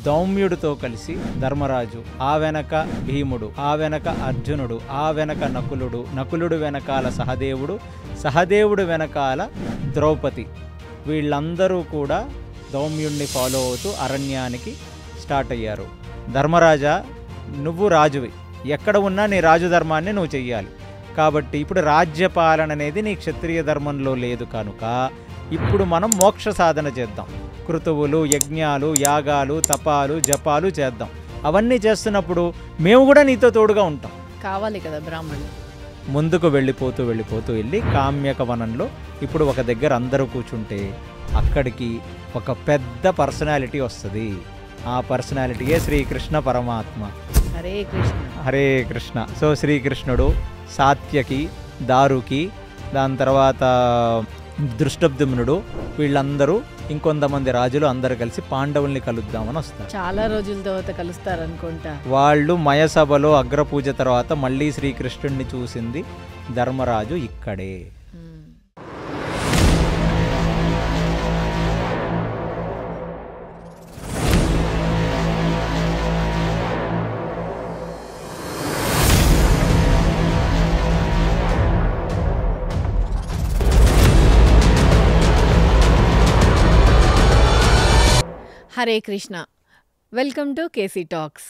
దౌమ్యుడితో కలిసి ధర్మరాజు, ఆ వెనక భీముడు, ఆ వెనక అర్జునుడు, ఆ వెనక నకులుడు, నకులుడు వెనకాల సహదేవుడు, సహదేవుడు వెనకాల ద్రౌపది, వీళ్ళందరూ కూడా దౌమ్యుడిని ఫాలో అవుతూ అరణ్యానికి స్టార్ట్ అయ్యారు. ధర్మరాజా, నువ్వు రాజువి, ఎక్కడ ఉన్నా నీ రాజుధర్మాన్ని నువ్వు చెయ్యాలి. కాబట్టి ఇప్పుడు రాజ్యపాలన అనేది నీ క్షత్రియ ధర్మంలో లేదు కనుక ఇప్పుడు మనం మోక్ష సాధన చేద్దాం. కృతువులు, యజ్ఞాలు, యాగాలు, తపాలు, జపాలు చేద్దాం. అవన్నీ చేస్తున్నప్పుడు మేము కూడా నీతో తోడుగా ఉంటాం. కావాలి కదా బ్రాహ్మణులు. ముందుకు వెళ్ళిపోతూ వెళ్ళి కామ్యక వనంలో ఇప్పుడు ఒక దగ్గర అందరూ కూర్చుంటే అక్కడికి ఒక పెద్ద పర్సనాలిటీ వస్తుంది. ఆ పర్సనాలిటీయే శ్రీకృష్ణ పరమాత్మ. హరే కృష్ణ. హరే కృష్ణ. సో శ్రీకృష్ణుడు సాత్యకి, దారుకి, దాని తర్వాత దృష్టద్యుమ్నుడు, వీళ్ళందరూ ఇంకొంతమంది రాజులు అందరూ కలిసి పాండవుల్ని కలుద్దామని వస్తారు. చాలా రోజుల తర్వాత కలుస్తారనుకుంటా. వాళ్ళు మయసభలో అగ్రపూజ తర్వాత మళ్ళీ శ్రీకృష్ణుడిని చూసింది ధర్మరాజు ఇక్కడే. Hare Krishna. Welcome to KC talks.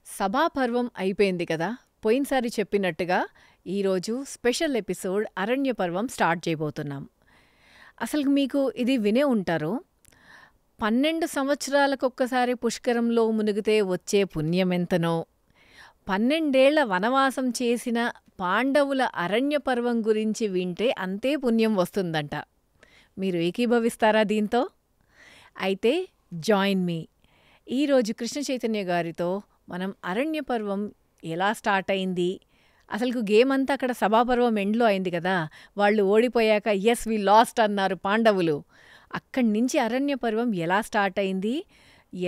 Sabhaparvam అయిపోయింది కదా. పోయినసారి చెప్పినట్టుగా ఈరోజు స్పెషల్ ఎపిసోడ్ అరణ్య పర్వం స్టార్ట్ చేయబోతున్నాం. అసలు మీకు ఇది వినే ఉంటారు, 12 సంవత్సరాలకు ఒక్కసారి పుష్కరంలో మునిగితే వచ్చే పుణ్యమెంతనో, 12 ఏళ్ల వనవాసం చేసిన పాండవుల అరణ్య పర్వం గురించి వింటే అంతే పుణ్యం వస్తుందంట. మీరు ఏకీభవిస్తారా దీంతో? అయితే జాయిన్ మీ. ఈరోజు కృష్ణ చైతన్య గారితో మనం అరణ్య పర్వం ఎలా స్టార్ట్ అయింది, అసలు గేమ్ అంతా అక్కడ సభాపర్వం ఎండ్లో అయింది కదా, వాళ్ళు ఓడిపోయాక ఎస్ వి లాస్ట్ అన్నారు పాండవులు. అక్కడి నుంచి అరణ్య పర్వం ఎలా స్టార్ట్ అయింది,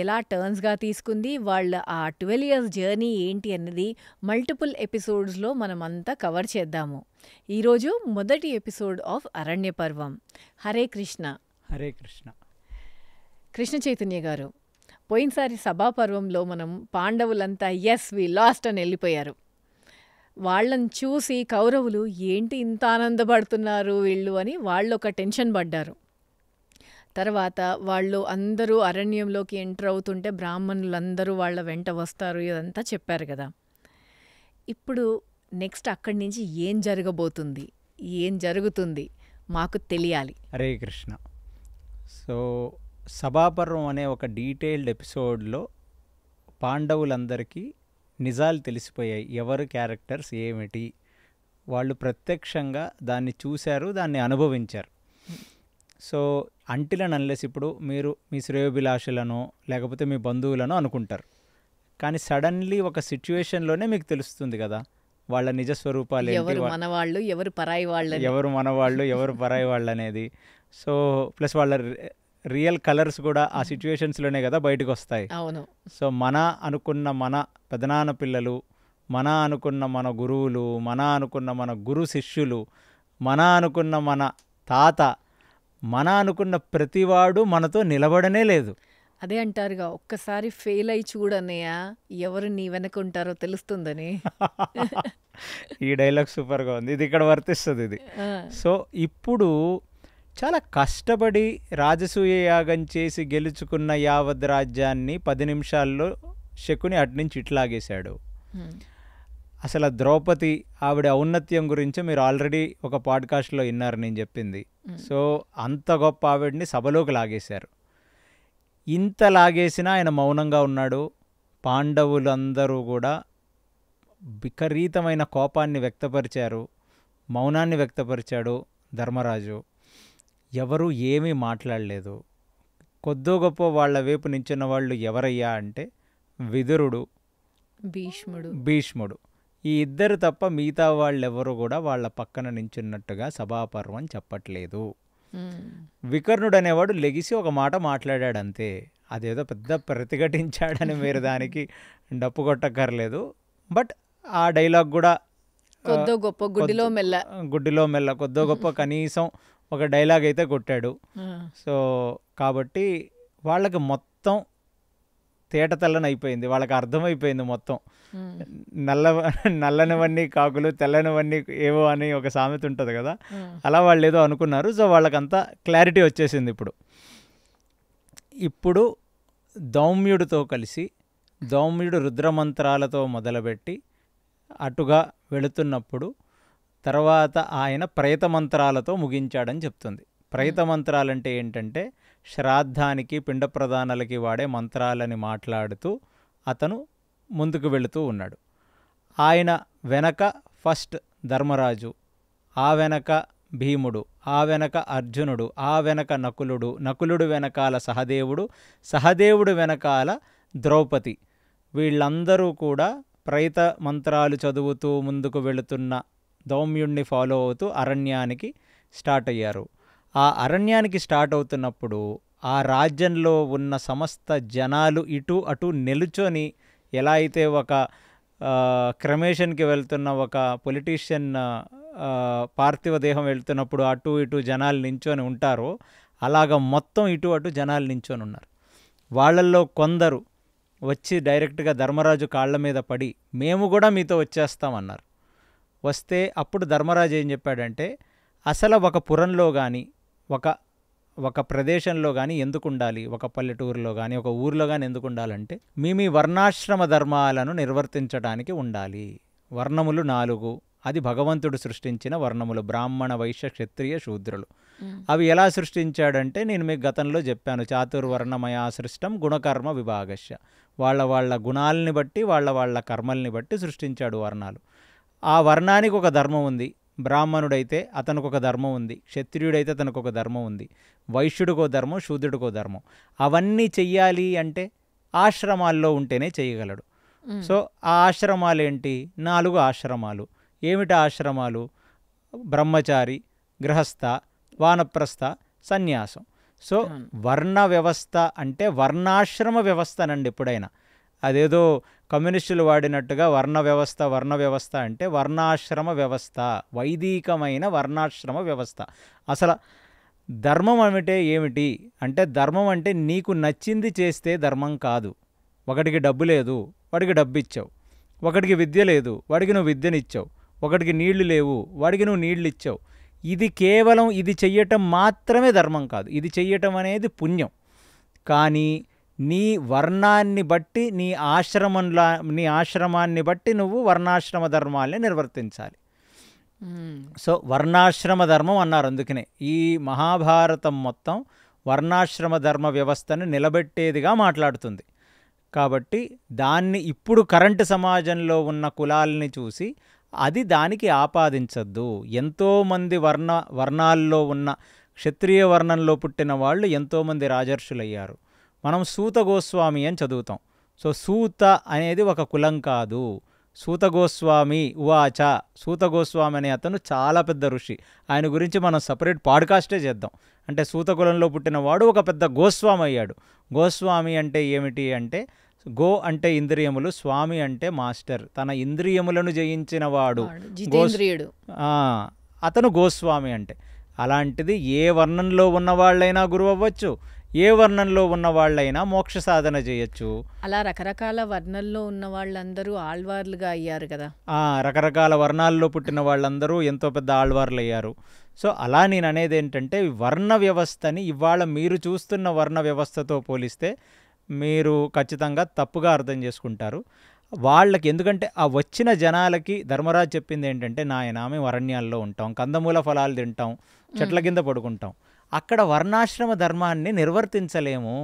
ఎలా టర్న్స్గా తీసుకుంది, వాళ్ళ ఆ 12 years జర్నీ ఏంటి అన్నది మల్టిపుల్ ఎపిసోడ్స్లో మనమంతా కవర్ చేద్దాము. ఈరోజు మొదటి ఎపిసోడ్ ఆఫ్ అరణ్య పర్వం. హరే కృష్ణ. హరే కృష్ణ. కృష్ణ చైతన్య గారు, పోయినసారి సభాపర్వంలో మనం పాండవులంతా ఎస్ వి లాస్ట్ అని వెళ్ళిపోయారు. వాళ్ళని చూసి కౌరవులు ఏంటి ఇంత ఆనందపడుతున్నారు వీళ్ళు అని వాళ్ళు ఒక టెన్షన్ పడ్డారు. తర్వాత వాళ్ళు అందరూ అరణ్యంలోకి ఎంటర్ అవుతుంటే బ్రాహ్మణులందరూ వాళ్ళ వెంట వస్తారు, ఇదంతా చెప్పారు కదా. ఇప్పుడు నెక్స్ట్ అక్కడి నుంచి ఏం జరగబోతుంది, ఏం జరుగుతుంది మాకు తెలియాలి. హరే కృష్ణ. సో సభాపర్వం అనే ఒక డీటెయిల్డ్ ఎపిసోడ్లో పాండవులందరికీ నిజాలు తెలిసిపోయాయి. ఎవరు క్యారెక్టర్స్ ఏమిటి, వాళ్ళు ప్రత్యక్షంగా దాన్ని చూశారు, దాన్ని అనుభవించారు. సో అంటిల్ అండ్ అన్లెస్ ఇప్పుడు మీరు మీ శ్రేయోభిలాషులను లేకపోతే మీ బంధువులను అనుకుంటారు, కానీ సడన్లీ ఒక సిచ్యువేషన్లోనే మీకు తెలుస్తుంది కదా వాళ్ళ నిజస్వరూపాలు ఏంటి, ఎవరు మనవాళ్ళు ఎవరు పరాయి వాళ్ళు, ఎవరు మనవాళ్ళు ఎవరు పరాయి వాళ్ళు అనేది. సో ప్లస్ వాళ్ళ రియల్ కలర్స్ కూడా ఆ సిచ్యువేషన్స్లోనే కదా బయటకు వస్తాయి. అవును. సో మన అనుకున్న మన పెదనాన్న పిల్లలు, మన అనుకున్న మన గురువులు, మన అనుకున్న మన గురు శిష్యులు, మన అనుకున్న మన తాత, మన అనుకున్న ప్రతివాడు మనతో నిలబడనే లేదు. అదే అంటారుగా, ఒక్కసారి ఫెయిల్ అయి చూడన్నయ్య ఎవరు నీ వెనకుంటారో తెలుస్తుందని. ఈ డైలాగ్ సూపర్గా ఉంది, ఇది ఇక్కడ వర్తిస్తుంది ఇది. సో ఇప్పుడు చాలా కష్టపడి రాజసూయ యాగం చేసి గెలుచుకున్న యావత్ రాజ్యాన్ని 10 నిమిషాల్లో శకుని అట్నుంచి ఇట్లాగేశాడు. అసలు ద్రౌపది ఆవిడ ఔన్నత్యం గురించి మీరు ఆల్రెడీ ఒక పాడ్కాస్ట్లో విన్నారు నేను చెప్పింది. సో అంత గొప్ప ఆవిడని సభలోకి లాగేశారు. ఇంత లాగేసినా ఆయన మౌనంగా ఉన్నాడు. పాండవులందరూ కూడా విపరీతమైన కోపాన్ని వ్యక్తపరిచారు, మౌనాన్ని వ్యక్తపరిచాడు ధర్మరాజు. ఎవరు ఏమీ మాట్లాడలేదు. కొద్దో గొప్ప వాళ్ళ వైపు నించున్న వాళ్ళు ఎవరయ్యా అంటే విదురుడు, భీష్ముడు. ఈ ఇద్దరు తప్ప మిగతా వాళ్ళెవరూ కూడా వాళ్ళ పక్కన నించున్నట్టుగా సభాపర్వం చెప్పట్లేదు. వికర్ణుడు అనేవాడు లెగిసి ఒక మాట మాట్లాడాడు అంతే. అదేదో పెద్ద ప్రతిఘటించాడని మీరు దానికి డప్పు కొట్టక్కర్లేదు. బట్ ఆ డైలాగ్ కూడా గుడ్డిలో మెల్ల కొద్దో గొప్ప కనీసం ఒక డైలాగ్ అయితే కొట్టాడు. సో కాబట్టి వాళ్ళకి మొత్తం తేటతెల్లని వాళ్ళకి అర్థమైపోయింది మొత్తం. హ్మ్. నల్లనివన్నీ కాకులు, తెల్లనివన్నీ ఏవో అని ఒక సామెత ఉంటుంది కదా, హ్మ్. అలా వాళ్ళు ఏదో అనుకున్నారు. సో వాళ్ళకంతా క్లారిటీ వచ్చేసింది. ఇప్పుడు దౌమ్యుడితో కలిసి దౌమ్యుడు రుద్రమంత్రాలతో మొదలుపెట్టి అటుగా వెళుతున్నప్పుడు తర్వాత ఆయన ప్రేత మంత్రాలతో ముగించాడని చెప్తుంది. ప్రేత మంత్రాలంటే ఏంటంటే శ్రాద్ధానికి పిండ ప్రదానాలకి వాడే మంత్రాలని మాట్లాడుతూ అతను ముందుకు వెళుతూ ఉన్నాడు. ఆయన వెనక ఫస్ట్ ధర్మరాజు, ఆ వెనక భీముడు, ఆ వెనక అర్జునుడు, ఆ వెనక నకులుడు, నకులుడు వెనకాల సహదేవుడు, సహదేవుడు వెనకాల ద్రౌపది. వీళ్ళందరూ కూడా ప్రేత మంత్రాలు చదువుతూ ముందుకు వెళుతున్న దౌమ్యుణ్ణి ఫాలో అవుతూ అరణ్యానికి స్టార్ట్ అయ్యారు. ఆ అరణ్యానికి స్టార్ట్ అవుతున్నప్పుడు ఆ రాజ్యంలో ఉన్న సమస్త జనాలు ఇటు అటు నిలుచొని, ఎలా అయితే ఒక క్రమేషన్కి వెళ్తున్న ఒక పొలిటీషియన్ పార్థివ దేహం వెళ్తున్నప్పుడు అటు ఇటు జనాలు నించొని ఉంటారో, అలాగ మొత్తం ఇటు అటు జనాలు నించొని ఉన్నారు. వాళ్ళల్లో కొందరు వచ్చి డైరెక్ట్గా ధర్మరాజు కాళ్ళ మీద పడి మేము కూడా మీతో వచ్చేస్తామన్నారు. వస్తే అప్పుడు ధర్మరాజు ఏం చెప్పాడంటే, అసలు ఒక పురంలో కానీ ఒక ప్రదేశంలో కానీ ఎందుకు ఉండాలి, ఒక పల్లెటూరులో కానీ ఒక ఊరిలో కానీ ఎందుకు ఉండాలంటే మీ వర్ణాశ్రమ ధర్మాలను నిర్వర్తించడానికి ఉండాలి. వర్ణములు 4, అది భగవంతుడు సృష్టించిన వర్ణములు, బ్రాహ్మణ వైశ్య క్షత్రియ శూద్రులు. అవి ఎలా సృష్టించాడంటే నేను మీకు గతంలో చెప్పాను, చాతుర్వర్ణమయా సృష్టం గుణకర్మ విభాగశ్య. వాళ్ళ గుణాలని బట్టి వాళ్ళ కర్మల్ని బట్టి సృష్టించాడు వర్ణాలు. ఆ వర్ణానికి ఒక ధర్మం ఉంది. బ్రాహ్మణుడైతే అతనికి ఒక ధర్మం ఉంది, క్షత్రియుడైతే అతనికి ఒక ధర్మం ఉంది, వైశ్యుడికో ధర్మం, శూద్రుడికో ధర్మం. అవన్నీ చెయ్యాలి అంటే ఆశ్రమాల్లో ఉంటేనే చేయగలడు. సో ఆ ఆశ్రమాలు ఏంటి? 4 ఆశ్రమాలు. ఏమిటి ఆశ్రమాలు? బ్రహ్మచారి, గృహస్థ, వానప్రస్థ, సన్యాసం. సో వర్ణ వ్యవస్థ అంటే వర్ణాశ్రమ వ్యవస్థనండి. ఎప్పుడైనా అదేదో కమ్యూనిస్టులు వాడినట్టుగా వర్ణ వ్యవస్థ అంటే వర్ణాశ్రమ వ్యవస్థ, వైదికమైన వర్ణాశ్రమ వ్యవస్థ. అసలు ధర్మం ఏమిటి అంటే, ధర్మం అంటే నీకు నచ్చింది చేస్తే ధర్మం కాదు. ఒకడికి డబ్బు లేదు, వాడికి డబ్బు ఇచ్చావు. ఒకడికి విద్య లేదు, వాడికి నువ్వు విద్యనిచ్చావు. ఒకడికి నీళ్లు లేవు, వాడికి నువ్వు నీళ్ళు ఇచ్చావు. ఇది కేవలం ఇది చెయ్యటం మాత్రమే ధర్మం కాదు. ఇది చెయ్యటం అనేది పుణ్యం. కానీ నీ వర్ణాన్ని బట్టి నీ ఆశ్రమాన్ని బట్టి నువ్వు వర్ణాశ్రమ ధర్మాల్ని నిర్వర్తించాలి. సో వర్ణాశ్రమ ధర్మం అన్నారు. అందుకనే ఈ మహాభారతం మొత్తం వర్ణాశ్రమ ధర్మ వ్యవస్థను నిలబెట్టేదిగా మాట్లాడుతుంది. కాబట్టి దాన్ని ఇప్పుడు కరెంటు సమాజంలో ఉన్న కులాలని చూసి అది దానికి ఆపాదించద్దు. ఎంతోమంది వర్ణాల్లో ఉన్న క్షత్రియ వర్ణంలో పుట్టిన వాళ్ళు ఎంతోమంది రాజర్షులయ్యారు. మనం సూత గోస్వామి అని చదువుతాం. సో సూత అనేది ఒక కులం కాదు. సూత గోస్వామి ఉవాచ, సూత గోస్వామి అనే అతను చాలా పెద్ద ఋషి. ఆయన గురించి మనం సపరేట్ పాడ్కాస్టే చేద్దాం. అంటే సూత కులంలో పుట్టినవాడు ఒక పెద్ద గోస్వామి అయ్యాడు. గోస్వామి అంటే ఏమిటి అంటే, గో అంటే ఇంద్రియములు, స్వామి అంటే మాస్టర్. తన ఇంద్రియములను జయించిన వాడు అతను గోస్వామి అంటే. అలాంటిది ఏ వర్ణంలో ఉన్నవాళ్ళైనా గురువు అవ్వచ్చు, ఏ వర్ణంలో ఉన్న వాళ్ళైనా మోక్ష సాధన చేయొచ్చు. అలా రకరకాల వర్ణంలో ఉన్న వాళ్ళందరూ ఆళ్వార్లుగా అయ్యారు కదా. రకరకాల వర్ణాల్లో పుట్టిన వాళ్ళందరూ ఎంతో పెద్ద ఆళ్వార్లు అయ్యారు. సో అలా నేను అనేది ఏంటంటే, వర్ణ వ్యవస్థని ఇవాళ మీరు చూస్తున్న వర్ణ వ్యవస్థతో పోలిస్తే మీరు ఖచ్చితంగా తప్పుగా అర్థం చేసుకుంటారు. వాళ్ళకి ఎందుకంటే ఆ వచ్చిన జనాలకి ధర్మరాజు చెప్పింది ఏంటంటే, నాయనా మేము అరణ్యాల్లో ఉంటాం, కందమూల ఫలాలు తింటాం, చెట్ల కింద పడుకుంటాం, అక్కడ వర్ణాశ్రమ ధర్మాన్ని నిర్వర్తించలేము.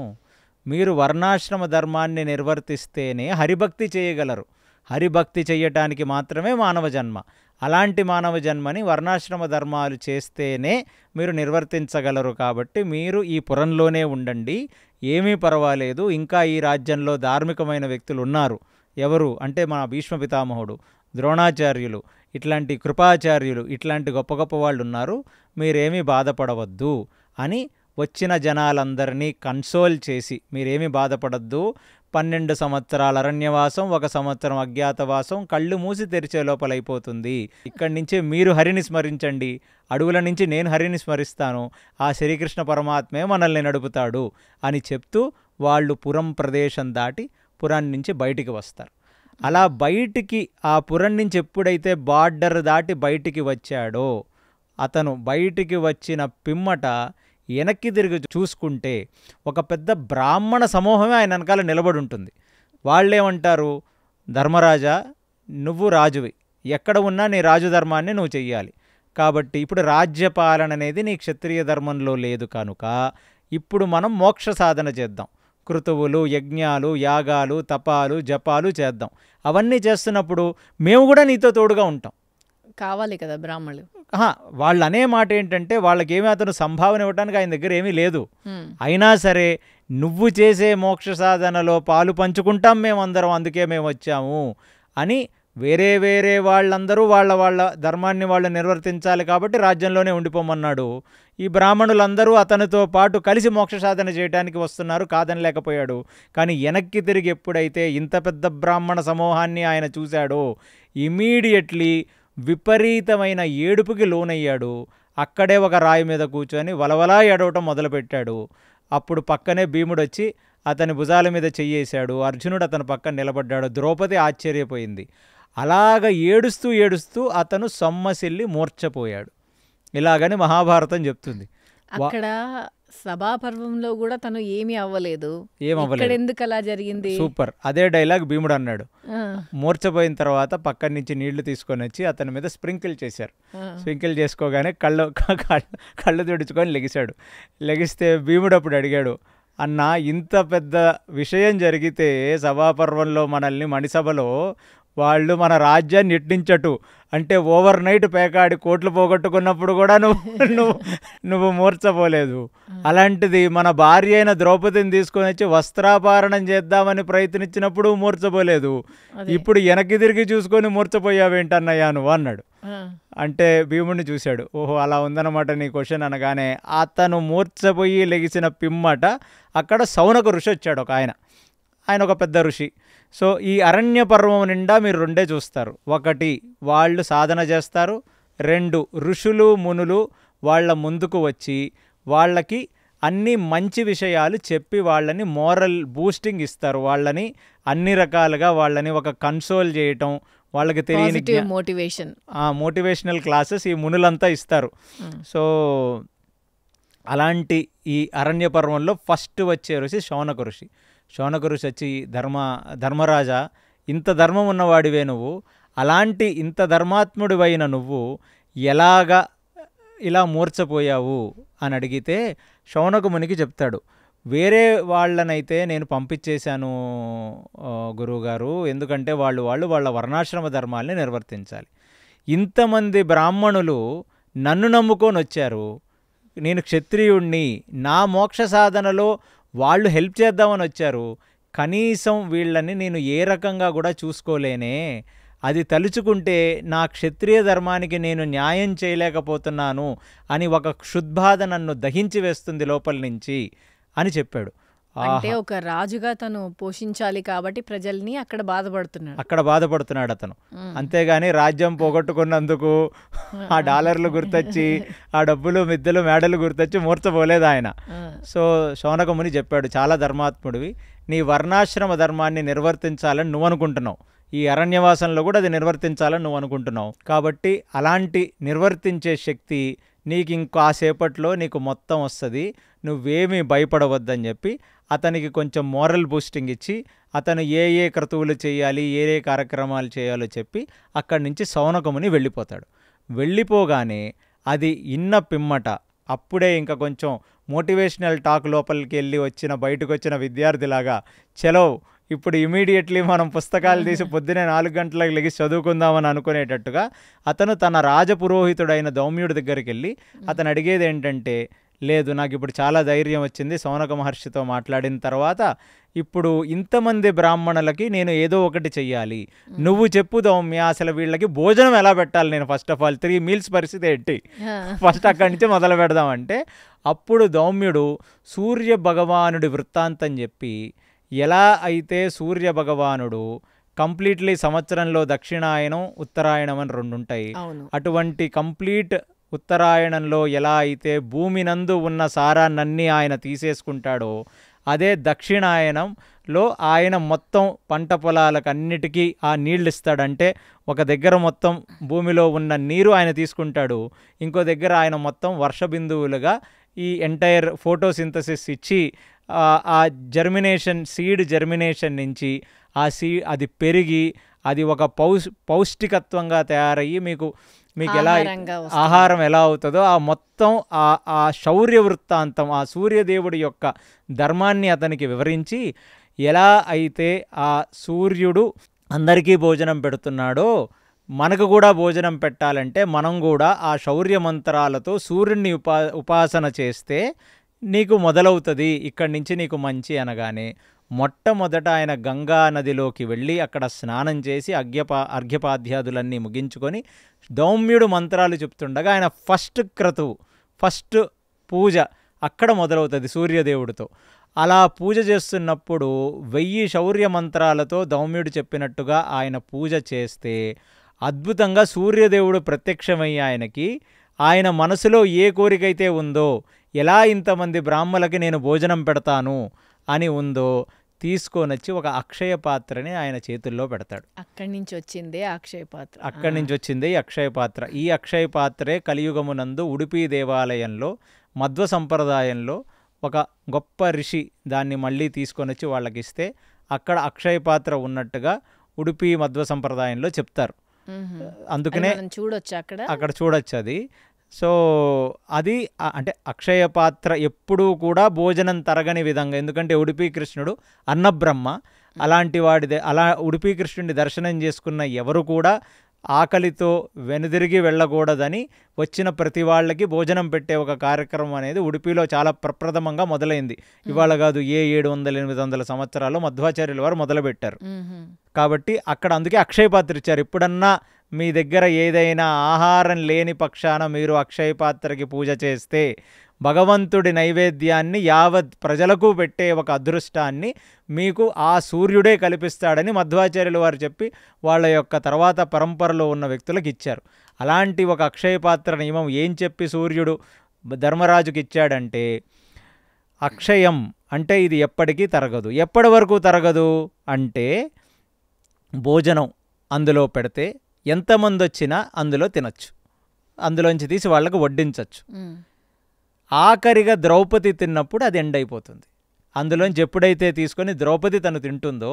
మీరు వర్ణాశ్రమ ధర్మాన్ని నిర్వర్తిస్తేనే హరిభక్తి చేయగలరు. హరిభక్తి చేయటానికి మాత్రమే మానవ జన్మ. అలాంటి మానవ జన్మని వర్ణాశ్రమ ధర్మాలు చేస్తేనే మీరు నిర్వర్తించగలరు. కాబట్టి మీరు ఈ పురంలోనే ఉండండి, ఏమీ పర్వాలేదు. ఇంకా ఈ రాజ్యంలో ధార్మికమైన వ్యక్తులు ఉన్నారు. ఎవరు అంటే మన భీష్మ పితామహుడు, ద్రోణాచార్యులు, ఇట్లాంటి కృపాచార్యులు, ఇట్లాంటి గొప్ప గొప్ప వాళ్ళు ఉన్నారు, మీరేమీ బాధపడవద్దు అని వచ్చిన జనాలందరినీ కన్సోల్ చేసి, మీరేమీ బాధపడద్దు, 12 సంవత్సరాల అరణ్యవాసం, 1 సంవత్సరం అజ్ఞాతవాసం కళ్ళు మూసి తెరిచే లోపల అయిపోతుంది. ఇక్కడి నుంచే మీరు హరిని స్మరించండి, అడవుల నుంచి నేను హరిని స్మరిస్తాను, ఆ శ్రీకృష్ణ పరమాత్మే మనల్ని నడుపుతాడు అని చెప్తూ వాళ్ళు పురం ప్రదేశం దాటి పురం నుంచి బయటికి వస్తారు. అలా బయటికి ఆ పురం నుంచి ఎప్పుడైతే బార్డర్ దాటి బయటికి వచ్చాడో అతను బయటికి వచ్చిన పిమ్మట వెనక్కి తిరిగి చూసుకుంటే ఒక పెద్ద బ్రాహ్మణ సమూహమే ఆయన వెనకాల నిలబడి ఉంటుంది. వాళ్ళేమంటారు, ధర్మరాజా నువ్వు రాజువి, ఎక్కడ ఉన్నా నీ రాజుధర్మాన్ని నువ్వు చెయ్యాలి. కాబట్టి ఇప్పుడు రాజ్యపాలన అనేది నీ క్షత్రియ ధర్మంలో లేదు కనుక ఇప్పుడు మనం మోక్ష సాధన చేద్దాం. కృతువులు, యజ్ఞాలు, యాగాలు, తపాలు, జపాలు చేద్దాం. అవన్నీ చేస్తున్నప్పుడు మేము కూడా నీతో తోడుగా ఉంటాం. కావాలి కదా బ్రాహ్మణులు. వాళ్ళు అనే మాట ఏంటంటే వాళ్ళకేమీ అతను సంభావన ఇవ్వడానికి ఆయన దగ్గర ఏమీ లేదు. అయినా సరే నువ్వు చేసే మోక్ష సాధనలో పాలు పంచుకుంటాం మేమందరం, అందుకే మేము వచ్చాము అని వేరే వేరే వాళ్ళందరూ వాళ్ళ వాళ్ళ ధర్మాన్ని వాళ్ళు నిర్వర్తించాలి కాబట్టి రాజ్యంలోనే ఉండిపోమన్నాడు. ఈ బ్రాహ్మణులందరూ అతనితో పాటు కలిసి మోక్ష సాధన చేయడానికి వస్తున్నారు, కాదనలేకపోయాడు. కానీ వెనక్కి తిరిగి ఎప్పుడైతే ఇంత పెద్ద బ్రాహ్మణ సమూహాన్ని ఆయన చూశాడో ఇమీడియట్లీ విపరీతమైన ఏడుపుకి లోనయ్యాడు. అక్కడే ఒక రాయి మీద కూర్చొని వలవలా ఏడవటం మొదలుపెట్టాడు. అప్పుడు పక్కనే భీముడు వచ్చి అతని భుజాల మీద చెయ్యేశాడు. అర్జునుడు అతని పక్కన నిలబడ్డాడు. ద్రౌపది ఆశ్చర్యపోయింది. అలాగ ఏడుస్తూ ఏడుస్తూ అతను సొమ్మసిల్లి మూర్ఛపోయాడు. ఇలాగని మహాభారతం చెప్తుంది. అక్కడ సభాపర్వంలో కూడా తను ఏమీ అవ్వలేదు. ఏమవ్వలేదు. ఎందుకు అలా జరిగింది? సూపర్. అదే డైలాగ్ భీముడు అన్నాడు. మూర్ఛపోయిన తర్వాత పక్కన నుంచి నీళ్లు తీసుకొని వచ్చి అతని మీద స్ప్రింకిల్ చేశారు. స్ప్రింకిల్ చేసుకోగానే కళ్ళు తుడుచుకొని లెగిశాడు. లెగిస్తే భీముడు అప్పుడు అడిగాడు, అన్న ఇంత పెద్ద విషయం జరిగితే సభాపర్వంలో మనల్ని మణిసభలో వాళ్ళు మన రాజ్యాన్ని ఎట్టించటు అంటే ఓవర్ నైట్ పేకాడి కోట్లు పోగొట్టుకున్నప్పుడు కూడా నువ్వు మూర్ఛపోలేదు. అలాంటిది మన భార్య అయిన ద్రౌపదిని తీసుకొని వచ్చి వస్త్రాపహరణం చేద్దామని ప్రయత్నించినప్పుడు మూర్ఛపోలేదు. ఇప్పుడు వెనక్కి తిరిగి చూసుకొని మూర్ఛపోయావేంటన్నయ్యా నువ్వు అన్నాడు. అంటే భీముడిని చూశాడు. ఓహో అలా ఉందన్నమాట నీ క్వశ్చన్ అనగానే అతను మూర్ఛపోయి లెగిసిన పిమ్మట అక్కడ శౌనక ఋషి వచ్చాడు. ఆయన ఒక పెద్ద ఋషి. సో ఈ అరణ్య పర్వం నిండా మీరు రెండే చూస్తారు. ఒకటి వాళ్ళు సాధన చేస్తారు, రెండు ఋషులు మునులు వాళ్ళ ముందుకు వచ్చి వాళ్ళకి అన్ని మంచి విషయాలు చెప్పి వాళ్ళని మోరల్ బూస్టింగ్ ఇస్తారు. వాళ్ళని అన్ని రకాలుగా వాళ్ళని ఒక కన్సోల్ చేయటం, వాళ్ళకి తెలియని మోటివేషనల్ క్లాసెస్ ఈ మునులంతా ఇస్తారు. సో అలాంటి ఈ అరణ్య పర్వంలో ఫస్ట్ వచ్చే ఋషి శౌనక ఋషి. శౌనక ఋషి వచ్చి ధర్మరాజా ఇంత ధర్మం ఉన్నవాడివే నువ్వు, అలాంటి ఇంత ధర్మాత్ముడివైన నువ్వు ఎలాగా ఇలా మూర్ఛపోయావు అని అడిగితే శౌనక మునికి చెప్తాడు, వేరే వాళ్ళనైతే నేను పంపించేశాను గురువుగారు, ఎందుకంటే వాళ్ళు వాళ్ళ వర్ణాశ్రమ ధర్మాల్ని నిర్వర్తించాలి. ఇంతమంది బ్రాహ్మణులు నన్ను నమ్ముకొని వచ్చారు, నేను క్షత్రియుణ్ణి, నా మోక్ష సాధనలో వాళ్ళు హెల్ప్ చేద్దామని వచ్చారు, కనీసం వీళ్ళని నేను ఏ రకంగా కూడా చూసుకోలేనే, అది తలుచుకుంటే నా క్షత్రియ ధర్మానికి నేను న్యాయం చేయలేకపోతున్నాను అని ఒక క్షుద్బాధ నన్ను దహించి వేస్తుంది లోపల నుంచి అని చెప్పాడు. అంటే ఒక రాజుగా తను పోషించాలి కాబట్టి ప్రజల్ని అక్కడ బాధపడుతున్నాడు అతను. అంతేగాని రాజ్యం పోగొట్టుకున్నందుకు ఆ డాలర్లు గుర్తొచ్చి ఆ డబ్బులు మిద్దెలు మేడలు గుర్తొచ్చి మూర్ఛపోలేదు ఆయన. సో శౌనక ముని చెప్పాడు, చాలా ధర్మాత్ముడివి, నీ వర్ణాశ్రమ ధర్మాన్ని నిర్వర్తించాలని నువ్వు అనుకుంటున్నావు, ఈ అరణ్యవాసంలో కూడా అది నిర్వర్తించాలని నువ్వు అనుకుంటున్నావు, కాబట్టి అలాంటి నిర్వర్తించే శక్తి నీకు ఇంకాసేపట్లో నీకు మొత్తం వస్తుంది, నువ్వేమీ భయపడవద్దని చెప్పి అతనికి కొంచెం మోరల్ బూస్టింగ్ ఇచ్చి అతను ఏ క్రతువులు చేయాలి, ఏ కార్యక్రమాలు చేయాలో చెప్పి అక్కడి నుంచి శౌనకముని వెళ్ళిపోతాడు. వెళ్ళిపోగానే అది ఇన్న పిమ్మట అప్పుడే ఇంకా కొంచెం మోటివేషనల్ టాక్ లోపలికి వెళ్ళి బయటకు వచ్చిన విద్యార్థిలాగా చలో ఇప్పుడు ఇమీడియట్లీ మనం పుస్తకాలు తీసి పొద్దునే 4 గంటలకు లెగిసి చదువుకుందామని అనుకునేటట్టుగా అతను తన రాజపురోహితుడైన దౌమ్యుడి దగ్గరికి వెళ్ళి అతను అడిగేది ఏంటంటే, లేదు నాకు ఇప్పుడు చాలా ధైర్యం వచ్చింది శౌనక మహర్షితో మాట్లాడిన తర్వాత, ఇప్పుడు ఇంతమంది బ్రాహ్మణులకి నేను ఏదో ఒకటి చెయ్యాలి, నువ్వు చెప్పు దౌమ్య, అసలు వీళ్ళకి భోజనం ఎలా పెట్టాలి, నేను ఫస్ట్ ఆఫ్ ఆల్ 3 మీల్స్ పరిస్థితి ఏంటి, ఫస్ట్ అక్కడి నుంచి మొదలు పెడదామంటే అప్పుడు దౌమ్యుడు సూర్య భగవానుడి వృత్తాంతం చెప్పి, ఎలా అయితే సూర్య భగవానుడు కంప్లీట్లీ సంవత్సరంలో దక్షిణాయనం ఉత్తరాయణం అని 2 ఉంటాయి, అటువంటి కంప్లీట్ ఉత్తరాయణంలో ఎలా అయితే భూమి నందు ఉన్న సారాన్నన్నీ ఆయన తీసేసుకుంటాడో, అదే దక్షిణాయనం లో ఆయన మొత్తం పంట పొలాలకన్నిటికీ ఆ నీళ్ళు ఇస్తాడంటే ఒక దగ్గర మొత్తం భూమిలో ఉన్న నీరు ఆయన తీసుకుంటాడు, ఇంకో దగ్గర ఆయన మొత్తం వర్ష బిందువులుగా ఈ ఎంటైర్ ఫోటోసింథసిస్ ఇచ్చి ఆ సీడ్ జర్మినేషన్ నుంచి అది పెరిగి అది ఒక పౌష్టికత్వంగా తయారయ్యి మీకు ఎలా ఆహారం ఎలా అవుతుందో ఆ మొత్తం ఆ శౌర్య వృత్తాంతం, ఆ సూర్యదేవుడి యొక్క ధర్మాన్ని అతనికి వివరించి, ఎలా అయితే ఆ సూర్యుడు అందరికీ భోజనం పెడుతున్నాడో మనకు కూడా భోజనం పెట్టాలంటే మనం కూడా ఆ శౌర్య మంత్రాలతో సూర్యుడిని ఉపాసన చేస్తే నీకు మొదలవుతుంది, ఇక్కడి నుంచి నీకు మంచి అనగానే మొట్టమొదట ఆయన గంగా నదిలోకి వెళ్ళి అక్కడ స్నానం చేసి అర్ఘ్యపాధ్యాదులన్నీ ముగించుకొని దౌమ్యుడు మంత్రాలు చెప్తుండగా ఆయన ఫస్ట్ పూజ అక్కడ మొదలవుతుంది సూర్యదేవుడితో. అలా పూజ చేస్తున్నప్పుడు 1000 శౌర్య మంత్రాలతో దౌమ్యుడు చెప్పినట్టుగా ఆయన పూజ చేస్తే అద్భుతంగా సూర్యదేవుడు ప్రత్యక్షమయ్యి ఆయన మనసులో ఏ కోరికైతే ఉందో, ఎలా ఇంతమంది బ్రాహ్మలకి నేను భోజనం పెడతాను అని ఉందో తీసుకొనొచ్చి ఒక అక్షయ పాత్రని ఆయన చేతుల్లో పెడతాడు. అక్కడి నుంచి వచ్చిందే అక్షయ పాత్ర. ఈ అక్షయ పాత్రే కలియుగమునందు ఉడుపి దేవాలయంలో మధ్వ సంప్రదాయంలో ఒక గొప్ప ఋషి దాన్ని మళ్ళీ తీసుకొనొచ్చి వాళ్ళకిస్తే అక్కడ అక్షయ పాత్ర ఉన్నట్టుగా ఉడుపి మధ్వ సంప్రదాయంలో చెప్తారు. అందుకనే అక్కడ చూడొచ్చు అది. సో అది అంటే అక్షయ పాత్ర ఎప్పుడూ కూడా భోజనం తరగని విధంగా, ఎందుకంటే ఉడుపి కృష్ణుడు అన్నబ్రహ్మ, అలాంటి వాడిదే. అలా ఉడుపి కృష్ణుడిని దర్శనం చేసుకున్న ఎవరు కూడా ఆకలితో వెనుదిరిగి వెళ్ళకూడదని వచ్చిన ప్రతి వాళ్ళకి భోజనం పెట్టే ఒక కార్యక్రమం అనేది ఉడుపిలో చాలా ప్రప్రథమంగా మొదలైంది. ఇవాళ కాదు, 700-800 సంవత్సరాల్లో మధ్వాచార్యుల వారు మొదలుపెట్టారు. కాబట్టి అక్కడ అందుకే అక్షయ పాత్ర ఇచ్చారు. ఎప్పుడన్నా మీ దగ్గర ఏదైనా ఆహారం లేని పక్షాన మీరు అక్షయ పాత్రకి పూజ చేస్తే భగవంతుడి నైవేద్యాన్ని యావత్ ప్రజలకు పెట్టే ఒక అదృష్టాన్ని మీకు ఆ సూర్యుడే కల్పిస్తాడని మధ్వాచార్యుల వారు చెప్పి వాళ్ళ యొక్క తర్వాత పరంపరలో ఉన్న వ్యక్తులకు ఇచ్చారు. అలాంటి ఒక అక్షయ పాత్ర నియమం ఏం చెప్పి సూర్యుడు ధర్మరాజుకి ఇచ్చాడంటే, అక్షయం అంటే ఇది ఎప్పటికీ తరగదు. ఎప్పటి వరకు తరగదు అంటే భోజనం అందులో పెడితే ఎంతమంది వచ్చినా అందులో తినచ్చు, అందులోంచి తీసి వాళ్ళకు వడ్డించవచ్చు. ఆఖరిగా ద్రౌపది తిన్నప్పుడు అది ఎండ్ అయిపోతుంది. అందులోంచి ఎప్పుడైతే తీసుకొని ద్రౌపది తను తింటుందో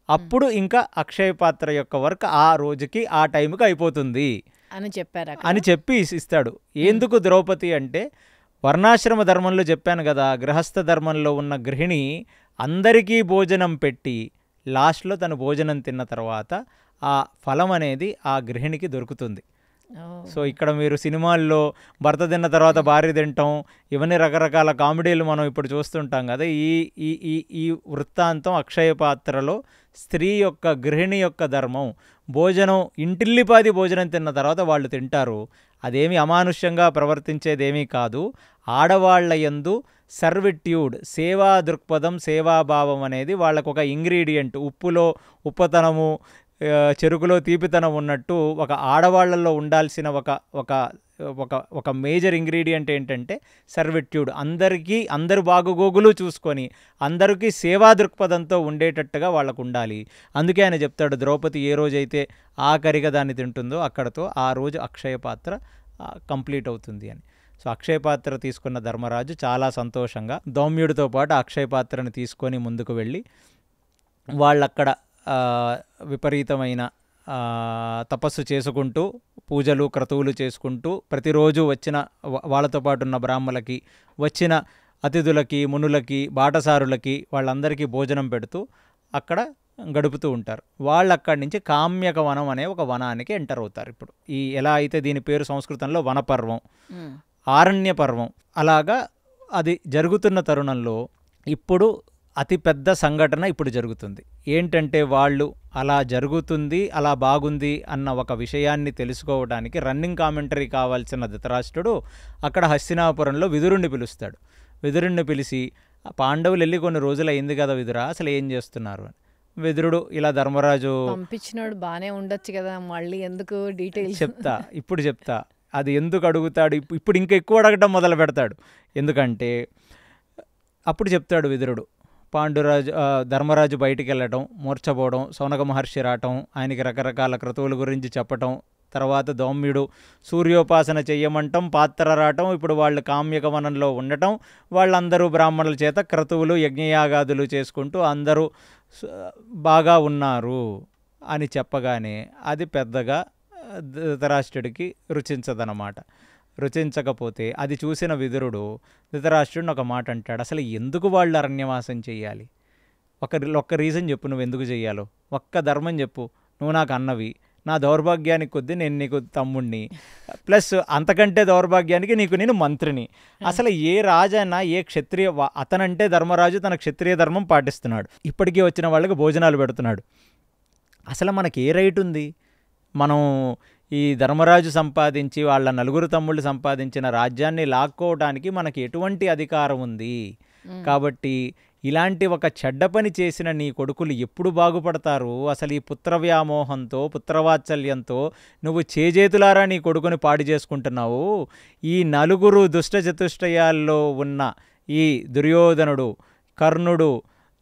అప్పుడు ఇంకా అక్షయ పాత్ర యొక్క వర్క్ ఆ రోజుకి ఆ టైంకి అయిపోతుంది అని చెప్పి ఇస్తాడు. ఎందుకు ద్రౌపది అంటే, వర్ణాశ్రమ ధర్మంలో చెప్పాను కదా, గృహస్థ ధర్మంలో ఉన్న గృహిణి అందరికీ భోజనం పెట్టి లాస్ట్లో తను భోజనం తిన్న తర్వాత ఆ ఫలం అనేది ఆ గృహిణికి దొరుకుతుంది. సో ఇక్కడ మీరు సినిమాల్లో భర్త తిన్న తర్వాత భార్య తింటాం, ఇవన్నీ రకరకాల కామెడీలు మనం ఇప్పుడు చూస్తుంటాం కదా. ఈ వృత్తాంతం అక్షయ పాత్రలో స్త్రీ యొక్క గృహిణి యొక్క ధర్మం. భోజనం ఇంటిల్లిపాది భోజనం తిన్న తర్వాత వాళ్ళు తింటారు. అదేమి అమానుష్యంగా ప్రవర్తించేదేమీ కాదు. ఆడవాళ్ల యందు సర్విట్యూడ్, సేవా దృక్పథం, సేవాభావం అనేది వాళ్ళకు ఒక ఇంగ్రీడియంట్. ఉప్పులో ఉప్పతనము, చెరుకులో తీపితనం ఉన్నట్టు ఒక ఆడవాళ్లలో ఉండాల్సిన ఒక మేజర్ ఇంగ్రీడియంట్ ఏంటంటే సర్విట్యూడ్. అందరు బాగుగోగులు చూసుకొని అందరికీ సేవా దృక్పథంతో ఉండేటట్టుగా వాళ్ళకు ఉండాలి. అందుకే ఆయన చెప్తాడు, ద్రౌపది ఏ రోజైతే ఆఖరిగా దాన్ని తింటుందో అక్కడతో ఆ రోజు అక్షయ పాత్ర కంప్లీట్ అవుతుంది అని. సో అక్షయ పాత్ర తీసుకున్న ధర్మరాజు చాలా సంతోషంగా దౌమ్యుడితో పాటు అక్షయ పాత్రను తీసుకొని ముందుకు వెళ్ళి వాళ్ళక్కడ విపరీతమైన తపస్సు చేసుకుంటూ పూజలు క్రతువులు చేసుకుంటూ ప్రతిరోజు వచ్చిన వాళ్ళతో పాటు ఉన్న బ్రాహ్మలకి, వచ్చిన అతిథులకి, మునులకి, బాటసారులకి వాళ్ళందరికీ భోజనం పెడుతూ అక్కడ గడుపుతూ ఉంటారు. వాళ్ళు అక్కడి నుంచి కామ్యక వనం అనే ఒక వనానికి ఎంటర్ అవుతారు. ఇప్పుడు ఎలా అయితే దీని పేరు సంస్కృతంలో వనపర్వం, ఆరణ్య పర్వం, అలాగా అది జరుగుతున్న తరుణంలో ఇప్పుడు అతిపెద్ద సంఘటన ఇప్పుడు జరుగుతుంది. ఏంటంటే వాళ్ళు అలా జరుగుతుంది, అలా బాగుంది అన్న ఒక విషయాన్ని తెలుసుకోవడానికి రన్నింగ్ కామెంటరీ కావాల్సిన ధృతరాష్ట్రుడు అక్కడ హస్తినాపురంలో విదురుణ్ణి పిలుస్తాడు. విదురుణ్ణి పిలిచి, పాండవులు వెళ్ళి కొన్ని రోజులు అయింది కదా విదురా, అసలు ఏం చేస్తున్నారు అని. విదురుడు ఇలా ధర్మరాజు పంపించినాడు, బాగానే ఉండొచ్చు కదా, మళ్ళీ ఎందుకు డీటెయిల్స్ చెప్తా అది ఎందుకు అడుగుతాడు. ఇప్పుడు ఇంకా ఎక్కువ అడగటం మొదలు పెడతాడు. ఎందుకంటే అప్పుడు చెప్తాడు విదురుడు, ధర్మరాజు బయటికి వెళ్ళటం, మూర్ఛపోవడం, శౌనక మహర్షి రావటం, ఆయనకి రకరకాల క్రతువుల గురించి చెప్పటం, తర్వాత దౌమ్యుడు సూర్యోపాసన చెయ్యమంటం, పాత్ర రావటం, ఇప్పుడు వాళ్ళు కామ్యక వనంలో ఉండటం, వాళ్ళందరూ బ్రాహ్మణుల చేత క్రతువులు యజ్ఞయాగాదులు చేసుకుంటూ అందరూ బాగా ఉన్నారు అని చెప్పగానే అది పెద్దగా ధృతరాష్ట్రుడికి రుచించదనమాట. రుచించకపోతే అది చూసిన విదురుడు ధృతరాష్ట్రుడిని ఒక మాట అంటాడు, అసలు ఎందుకు వాళ్ళు అరణ్యవాసం చెయ్యాలి? ఒక్క రీజన్ చెప్పు, నువ్వు ఎందుకు చెయ్యాలో ఒక్క ధర్మం చెప్పు. నువ్వు నాకు అన్నవి, నా దౌర్భాగ్యానికి కొద్దీ నేను నీకు తమ్ముడిని, ప్లస్ అంతకంటే దౌర్భాగ్యానికి నేను మంత్రిని. అసలు ఏ రాజైనా ఏ క్షత్రియ అతనంటే ధర్మరాజు తన క్షత్రియ ధర్మం పాటిస్తున్నాడు, ఇప్పటికీ వచ్చిన వాళ్ళకి భోజనాలు పెడుతున్నాడు. అసలు మనకి ఏ రైట్ ఉంది? మనం ఈ ధర్మరాజు సంపాదించి వాళ్ళ నలుగురు తమ్ముళ్ళు సంపాదించిన రాజ్యాన్ని లాక్కోవడానికి మనకి ఎటువంటి అధికారం ఉంది? కాబట్టి ఇలాంటి ఒక చెడ్డ పని చేసిన నీ కొడుకులు ఎప్పుడు బాగుపడతారు? అసలు ఈ పుత్ర వ్యామోహంతో, పుత్రవాత్సల్యంతో నువ్వు చేజేతులారా నీ కొడుకుని పాడు చేసుకుంటున్నావు. ఈ నలుగురు దుష్ట చతుష్టయాల్లో ఉన్న ఈ దుర్యోధనుడు, కర్ణుడు,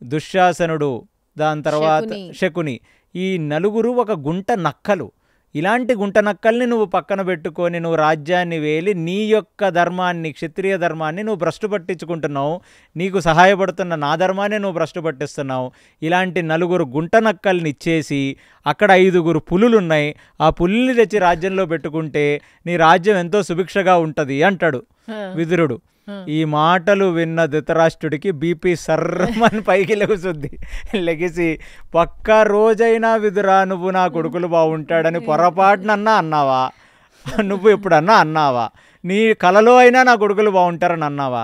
దుశ్శాసనుడు, దాని తర్వాత శకుని, ఈ నలుగురు ఒక గుంట నక్కలు. ఇలాంటి గుంట నక్కల్ని నువ్వు పక్కన పెట్టుకొని నువ్వు రాజ్యాన్ని వేలి నీ యొక్క ధర్మాన్ని, క్షత్రియ ధర్మాన్ని నువ్వు భ్రష్టు పట్టించుకుంటున్నావు. నీకు సహాయపడుతున్న నా ధర్మాన్ని నువ్వు భ్రష్టు పట్టిస్తున్నావు. ఇలాంటి నలుగురు గుంట నక్కల్ని ఇచ్చేసి అక్కడ 5 పులులున్నాయి, ఆ పుల్లిని తెచ్చి రాజ్యంలో పెట్టుకుంటే నీ రాజ్యం ఎంతో సుభిక్షగా ఉంటుంది అంటాడు విదురుడు. ఈ మాటలు విన్న ధృతరాష్ట్రుడికి బీపీ సర్రమని పైకి లెగుసుద్ది. లెగిసి పక్క రోజైనా విదురా నువ్వు నా కొడుకులు బాగుంటాడని పొరపాటునన్నా అన్నావా? నువ్వు ఎప్పుడన్నా అన్నావా? నీ కలలో అయినా నా కొడుకులు బాగుంటారని అన్నావా?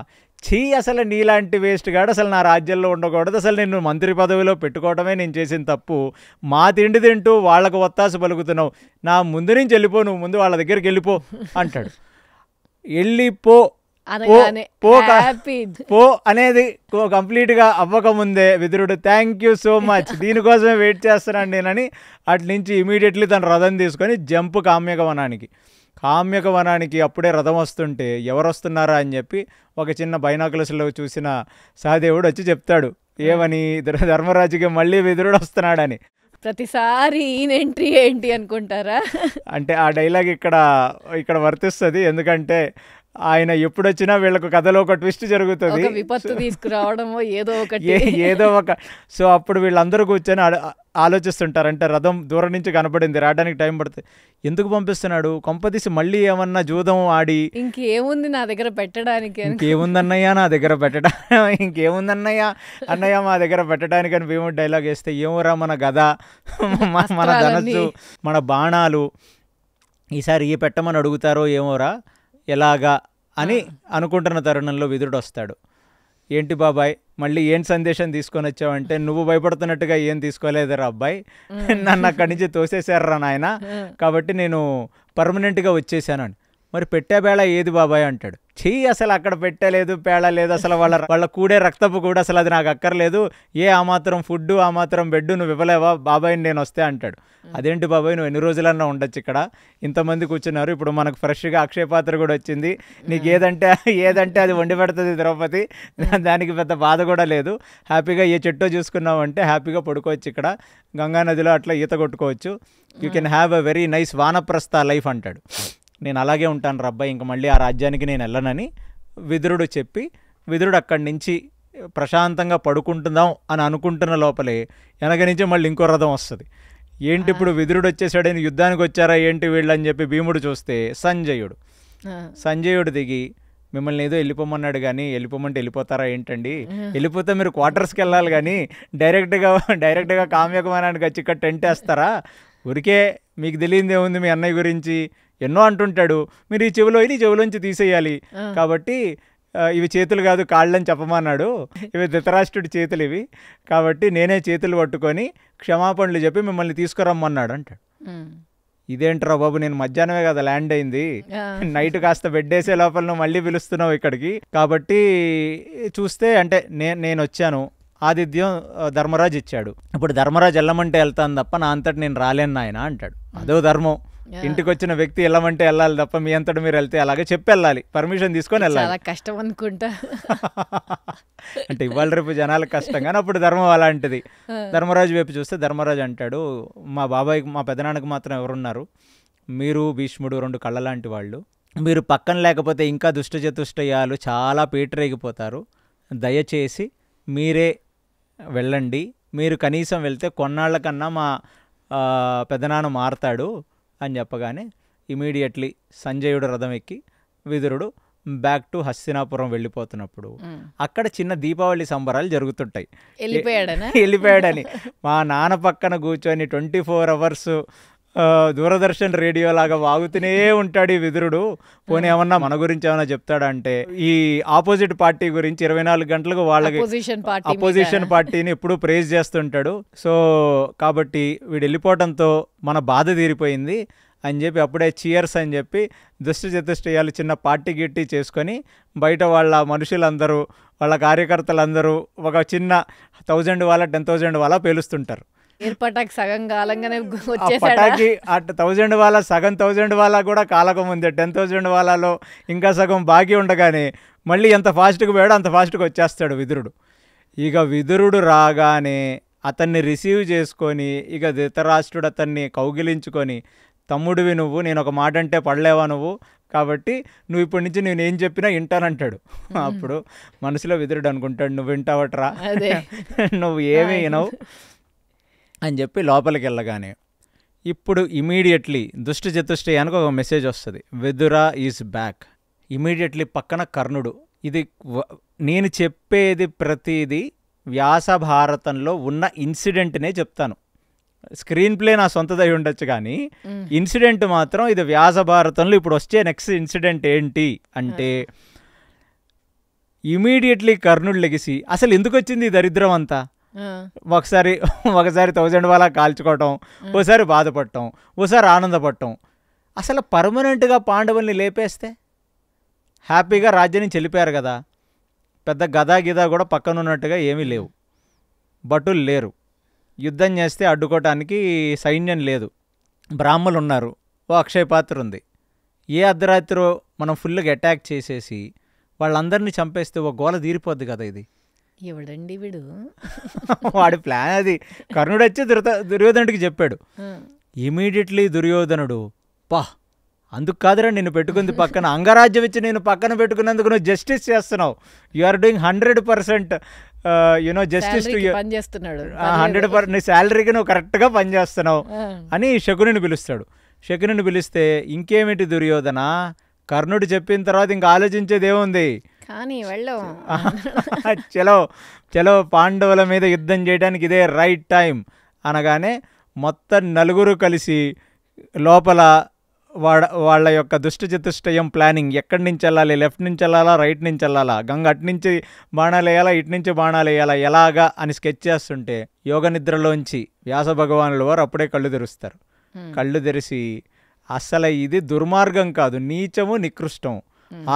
అసలు నీలాంటి వేస్ట్ గాడు అసలు నా రాజ్యంలో ఉండకూడదు, అసలు నేను మంత్రి పదవిలో పెట్టుకోవడమే నేను చేసిన తప్పు. మా తిండి తింటూ వాళ్ళకు ఒత్తాసు పలుకుతున్నావు, నా ముందు నుంచి వెళ్ళిపో, నువ్వు ముందు వాళ్ళ దగ్గరికి వెళ్ళిపో అంటాడు. వెళ్ళిపో పో అనేది కంప్లీట్గా అవ్వకముందే విదురుడు థ్యాంక్ యూ సో మచ్, దీనికోసమే వెయిట్ చేస్తున్నాను నేనని అటు నుంచి ఇమీడియట్లీ తన రథం తీసుకొని జంపు కామ్యక వనానికి అప్పుడే రథం వస్తుంటే ఎవరు వస్తున్నారా అని చెప్పి ఒక చిన్న బైనాకులస్లో చూసిన సహదేవుడు వచ్చి చెప్తాడు, ఏమని? ధర్మరాజుకి మళ్ళీ విదురుడు వస్తున్నాడని. ప్రతిసారి ఈయన ఎంట్రీ ఏంటి అనుకుంటారా? అంటే ఆ డైలాగ్ ఇక్కడ వర్తిస్తుంది, ఎందుకంటే ఆయన ఎప్పుడొచ్చినా వీళ్ళకు కథలో ఒక ట్విస్ట్ జరుగుతుంది, విపత్తు తీసుకురావడమో ఏదో ఒక. సో అప్పుడు వీళ్ళందరూ కూర్చొని ఆలోచిస్తుంటారు, అంటే రథం దూరం నుంచి కనపడింది, రావడానికి టైం పడుతుంది, ఎందుకు పంపిస్తున్నాడు? కొంపదీసి మళ్ళీ ఏమన్నా జూదం ఆడి ఇంకేముంది నా దగ్గర పెట్టడానికి, ఇంకేముందన్నయ్యా నా దగ్గర అన్నయ్య మా దగ్గర పెట్టడానికి అని భీముడు డైలాగ్ వేస్తే, ఏమోరా మన గద, మన ధనస్సు, మన బాణాలు ఈసారి ఏ పెట్టమని అడుగుతారో ఏమోరా, ఎలాగా అని అనుకుంటున్న తరుణంలో విదురుడు వస్తాడు. ఏంటి బాబాయ్ మళ్ళీ ఏం సందేశం తీసుకొని వచ్చావంటే, నువ్వు భయపడుతున్నట్టుగా ఏం తీసుకోలేదురా అబ్బాయి, నన్ను అక్కడి నుంచి తోసేశారా నాయన, కాబట్టి నేను పర్మనెంట్గా వచ్చేసాను అని. మరి పెట్టే బేళ ఏది బాబాయ్ అంటాడు. అసలు అక్కడ పెట్టలేదు, పేళ లేదు, అసలు వాళ్ళ కూడే రక్తపు కూడా అసలు అది నాకు అక్కర్లేదు, ఆ మాత్రం ఫుడ్డు ఆ మాత్రం బెడ్ నువ్వు ఇవ్వలేవా బాబాయ్ని నేను వస్తే అంటాడు. అదేంటి బాబాయ్ నువ్వు ఎన్ని రోజులన్నా ఉండొచ్చు ఇక్కడ, ఇంతమంది కూర్చున్నారు, ఇప్పుడు మనకు ఫ్రెష్గా అక్షయ పాత్ర కూడా వచ్చింది, నీకు ఏదంటే అది వండి పెడుతుంది ద్రౌపది, దానికి పెద్ద బాధ కూడా లేదు, హ్యాపీగా ఏ చెట్టో చూసుకున్నావంటే హ్యాపీగా పడుకోవచ్చు, ఇక్కడ గంగానదిలో అట్లా ఈత కొట్టుకోవచ్చు, you can have a very nice vanaprastha life అంటాడు. నేను అలాగే ఉంటాను రబ్బాయి, ఇంక మళ్ళీ ఆ రాజ్యానికి నేను వెళ్ళనని విదురుడు చెప్పి, విదురుడు అక్కడి నుంచి ప్రశాంతంగా పడుకుంటుందాం అని అనుకుంటున్న లోపలే వెనక నుంచి మళ్ళీ ఇంకో రథం వస్తుంది. ఏంటి ఇప్పుడు విదురుడు వచ్చేసాడని యుద్ధానికి వచ్చారా ఏంటి వీళ్ళు అని చెప్పి భీముడు చూస్తే సంజయుడు దిగి, మిమ్మల్ని ఏదో వెళ్ళిపోమన్నాడు కానీ వెళ్ళిపోమంటే వెళ్ళిపోతారా ఏంటండి, వెళ్ళిపోతే మీరు క్వార్టర్స్కి వెళ్ళాలి కానీ డైరెక్ట్గా కామ్యకమానానికి వచ్చి ఇక్కడ టెంట్ వేస్తారా, ఊరికే మీకు తెలియదు ఏముంది మీ అన్నయ్య గురించి, ఎన్నో అంటుంటాడు, మీరు ఈ చెవిలోంచి తీసేయాలి, కాబట్టి ఇవి చేతులు కాదు కాళ్ళని చెప్పమన్నాడు, ఇవి ధృతరాష్ట్రుడి చేతులు ఇవి, కాబట్టి నేనే చేతులు పట్టుకొని క్షమాపణలు చెప్పి మిమ్మల్ని తీసుకురమ్మన్నాడు అంటాడు. ఇదేంట్రా బాబు, నేను మధ్యాహ్నమే కదా ల్యాండ్ అయింది, నైట్ కాస్త బెడ్ వేసే లోపల నువ్వు మళ్ళీ పిలుస్తున్నావు ఇక్కడికి, కాబట్టి చూస్తే అంటే నేను వచ్చాను, ఆతిథ్యం ధర్మరాజు ఇచ్చాడు, ఇప్పుడు ధర్మరాజు వెళ్ళమంటే వెళ్తాను తప్ప నా అంతటి నేను రాలేను నాయన అంటాడు. అదో ధర్మం, ఇంటికి వచ్చిన వ్యక్తి వెళ్ళమంటే వెళ్ళాలి తప్ప మీ అంతటా మీరు వెళ్తే అలాగే చెప్పి వెళ్ళాలి, పర్మిషన్ తీసుకొని వెళ్ళాలి. చాలా కష్టం అనుకుంటా. అంటే ఇవాళ రేపు జనాలకు కష్టం, కానీ అప్పుడు ధర్మం అలాంటిది. ధర్మరాజు వైపు చూస్తే ధర్మరాజు అంటాడు, మా బాబాయ్కి మా పెదనాన్నకు మాత్రం ఎవరున్నారు, మీరు భీష్ముడు 2 కళ్ళ లాంటి వాళ్ళు, మీరు పక్కన లేకపోతే ఇంకా దుష్ట చతుష్టయాలు చాలా పీటరేగిపోతారు, దయచేసి మీరే వెళ్ళండి, మీరు కనీసం వెళ్తే కొన్నాళ్ళ కన్నా మా పెదనాన్న మారతాడు అని చెప్పగానే ఇమీడియట్లీ సంజయుడు రథం ఎక్కి విదురుడు బ్యాక్ టు హస్తినాపురం వెళ్ళిపోతున్నప్పుడు అక్కడ చిన్న దీపావళి సంబరాలు జరుగుతుంటాయి. వెళ్ళిపోయాడని మా నాన్న పక్కన కూర్చొని 24 hours దూరదర్శన్ రేడియో లాగా వాగుతూనే ఉంటాడు ఈ విదురుడు. పోనీ ఏమన్నా మన గురించి ఏమన్నా చెప్తాడంటే ఈ ఆపోజిట్ పార్టీ గురించి 24 గంటలకు వాళ్ళకి అపోజిషన్ పార్టీని ఎప్పుడూ ప్రేజ్ చేస్తుంటాడు. సో కాబట్టి వీడు వెళ్ళిపోవడంతో మన బాధ తీరిపోయింది అని చెప్పి అప్పుడే చీయర్స్ అని చెప్పి దుష్ట చతుష్టయాలు చిన్న పార్టీ గిట్టి చేసుకొని బయట వాళ్ళ మనుషులందరూ వాళ్ళ కార్యకర్తలందరూ ఒక చిన్న 1000 వాళ్ళ 10,000 వాళ్ళ పేలుస్తుంటారు. సగం కాలంగానే పటాకి 1000 వాళ్ళ సగం 1000 వాళ్ళ కూడా కాలకముందే 10,000 వాళ్ళలో ఇంకా సగం బాకీ ఉండగానే మళ్ళీ ఎంత ఫాస్ట్గా పోయాడో అంత ఫాస్ట్గా వచ్చేస్తాడు విదురుడు. ఇక విదురుడు రాగానే అతన్ని రిసీవ్ చేసుకొని ఇక ధృతరాష్ట్రుడు అతన్ని కౌగిలించుకొని, తమ్ముడివి నువ్వు, నేను ఒక మాట అంటే పడలేవా నువ్వు, కాబట్టి నువ్వు ఇప్పటి నుంచి నేను ఏం చెప్పినా వింటానంటాడు. అప్పుడు మనసులో విదురుడు అనుకుంటాడు, నువ్వు వింటావట్రా, నువ్వు ఏమీ వినవు అని చెప్పి లోపలికి వెళ్ళగానే ఇప్పుడు ఇమీడియట్లీ దుష్ట చతుష్టయానికి ఒక మెసేజ్ వస్తుంది, విదుర ఈజ్ బ్యాక్. ఇమీడియట్లీ పక్కన కర్ణుడు. ఇది నేను చెప్పేది ప్రతిదీ వ్యాస భారతంలో ఉన్న ఇన్సిడెంట్నే చెప్తాను. స్క్రీన్ ప్లే నా సొంతదై ఉండొచ్చు, కానీ ఇన్సిడెంట్ మాత్రం ఇది వ్యాస భారతంలో ఇప్పుడు వచ్చే నెక్స్ట్ ఇన్సిడెంట్ ఏంటి అంటే ఇమీడియట్లీ కర్ణుడు లెగిసి అసలు ఎందుకు వచ్చింది ఈ దరిద్రం అంతా, ఒకసారి 1000 వాళ్ళ కాల్చుకోవటం, ఓసారి బాధపడటం, ఓసారి ఆనందపడటం, అసలు పర్మనెంట్గా పాండవుల్ని లేపేస్తే హ్యాపీగా రాజ్యాన్ని చెల్లిపోయారు కదా, పెద్ద గదా గిదా కూడా పక్కనున్నట్టుగా ఏమీ లేవు, భటులు లేరు, యుద్ధం చేస్తే అడ్డుకోవటానికి సైన్యం లేదు, బ్రాహ్మలు ఉన్నారు, ఓ అక్షయ పాత్ర ఉంది, ఏ అర్ధరాత్రో మనం ఫుల్గా అటాక్ చేసేసి వాళ్ళందరినీ చంపేస్తే ఓ గోల తీరిపోద్ది కదా. ఇది ఎవడండి వీడు, వాడి ప్లాన్ అది. కర్ణుడు వచ్చి దుర్యోధనుడికి చెప్పాడు. ఇమీడియట్లీ దుర్యోధనుడు, పా అందుకు కాదురా నిన్ను పెట్టుకుంది పక్కన, అంగరాజ్యం ఇచ్చి నేను పక్కన పెట్టుకున్నందుకు నువ్వు జస్టిస్ చేస్తున్నావు, you are doing 100% justice to 100%, నీ శాలరీకి నువ్వు కరెక్ట్గా పనిచేస్తున్నావు అని శకునిని పిలుస్తాడు. శకునిని పిలిస్తే ఇంకేమిటి దుర్యోధన, కర్ణుడు చెప్పిన తర్వాత ఇంకా ఆలోచించేది ఏముంది, కానీ చలో చలో పాండవుల మీద యుద్ధం చేయడానికి ఇదే రైట్ టైం అనగానే మొత్తం 4 కలిసి లోపల వాళ్ళ యొక్క దుష్ట చతుష్టయం ప్లానింగ్, ఎక్కడి నుంచి వెళ్ళాలి, లెఫ్ట్ నుంచి వెళ్ళాలా, రైట్ నుంచి వెళ్ళాలా, గంగ అటు నుంచి బాణాలు వేయాలా, ఇటు నుంచి బాణాలు వేయాలా, ఎలాగా అని స్కెచ్ చేస్తుంటే యోగ నిద్రలోంచి వ్యాస భగవానుల వారు అప్పుడే కళ్ళు తెరుస్తారు. కళ్ళు తెరిచి అసలు ఇది దుర్మార్గం కాదు, నీచము నికృష్టం,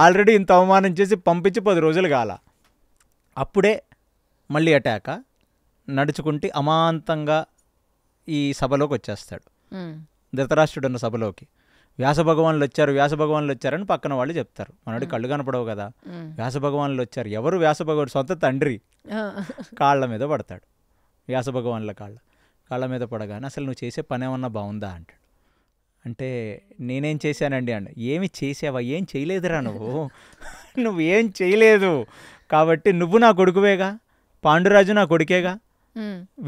ఆల్రెడీ ఇంత అవమానం చేసి పంపించి 10 రోజులు కాల, అప్పుడే మళ్ళీ అటాక నడుచుకుంటే అమాంతంగా ఈ సభలోకి వచ్చేస్తాడు. ధృతరాష్ట్రుడు ఉన్న సభలోకి వ్యాసభగవానులు వచ్చారని పక్కన వాళ్ళు చెప్తారు. మనోడి కళ్ళు కనపడవు కదా, వ్యాసభగవానులు వచ్చారు. ఎవరు వ్యాసభగవానుడు, సొంత తండ్రి. కాళ్ళ మీద పడతాడు, వ్యాసభగవానుల కాళ్ళ మీద పడగానే అసలు నువ్వు చేసే పని ఏమన్నా బాగుందా అంటాడు. అంటే నేనేం చేశానండి అంటే, ఏమి చేసావా, ఏం చేయలేదురా నువ్వేం చేయలేదు, కాబట్టి నువ్వు నా కొడుకువేగా, పాండురాజు నా కొడుకేగా,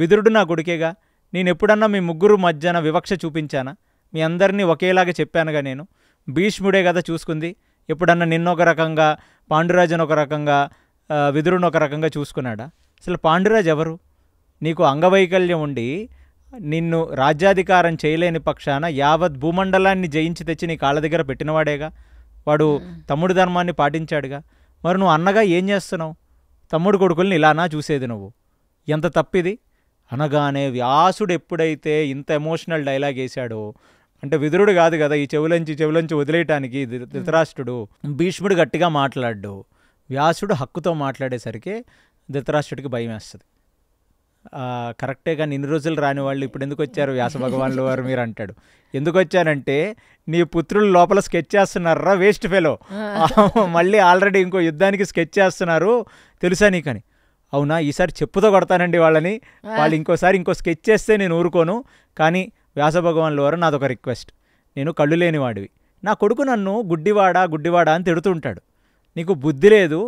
విదురుడు నా కొడుకేగా, నేను ఎప్పుడన్నా మీ ముగ్గురు మధ్యన వివక్ష చూపించానా, మీ అందరినీ ఒకేలాగా చెప్పానుగా, నేను భీష్ముడే కదా చూసుకుంది, ఎప్పుడన్నా నిన్నొక రకంగా పాండురాజును ఒక రకంగా విదురుని ఒక రకంగా చూసుకున్నాడా? అసలు పాండురాజు ఎవరు? నీకు అంగవైకల్యం ఉండి నిన్ను రాజ్యాధికారం చేయలేని పక్షాన యావత్ భూమండలాన్ని జయించి తెచ్చి నీ కాళ్ళ దగ్గర పెట్టినవాడేగా, వాడు తమ్ముడు ధర్మాన్ని పాటించాడుగా, మరి నువ్వు అన్నగా ఏం చేస్తున్నావు? తమ్ముడు కొడుకుల్ని ఇలానా చూసేది నువ్వు? ఎంత తప్పిది అనగానే వ్యాసుడు ఎప్పుడైతే ఇంత ఎమోషనల్ డైలాగ్ వేశాడో, అంటే విదురుడు కాదు కదా ఈ చెవులంచి వదిలేయటానికి ధృతరాష్ట్రుడు, భీష్ముడు గట్టిగా మాట్లాడు, వ్యాసుడు హక్కుతో మాట్లాడేసరికి ధృతరాష్ట్రుడికి భయం వేస్తుంది. కరెక్టే కానీ ఇన్ని రోజులు రాని వాళ్ళు ఇప్పుడు ఎందుకు వచ్చారు వ్యాస భగవానుల వారు మీరు అంటాడు. ఎందుకు వచ్చానంటే నీ పుత్రులు లోపల స్కెచ్ చేస్తున్నారా వేస్ట్ ఫెలో, మళ్ళీ ఆల్రెడీ ఇంకో యుద్ధానికి స్కెచ్ చేస్తున్నారు తెలుసా నీకని. అవునా, ఈసారి చెప్పుతో కొడతానండి వాళ్ళని, వాళ్ళు ఇంకోసారి ఇంకో స్కెచ్ చేస్తే నేను ఊరుకోను. కానీ వ్యాస భగవానుల వారు నాదొక రిక్వెస్ట్, నేను కళ్ళు లేనివాడివి, నా కొడుకు నన్ను గుడ్డివాడా గుడ్డివాడా అని తిడుతుంటాడు, నీకు బుద్ధి లేదు,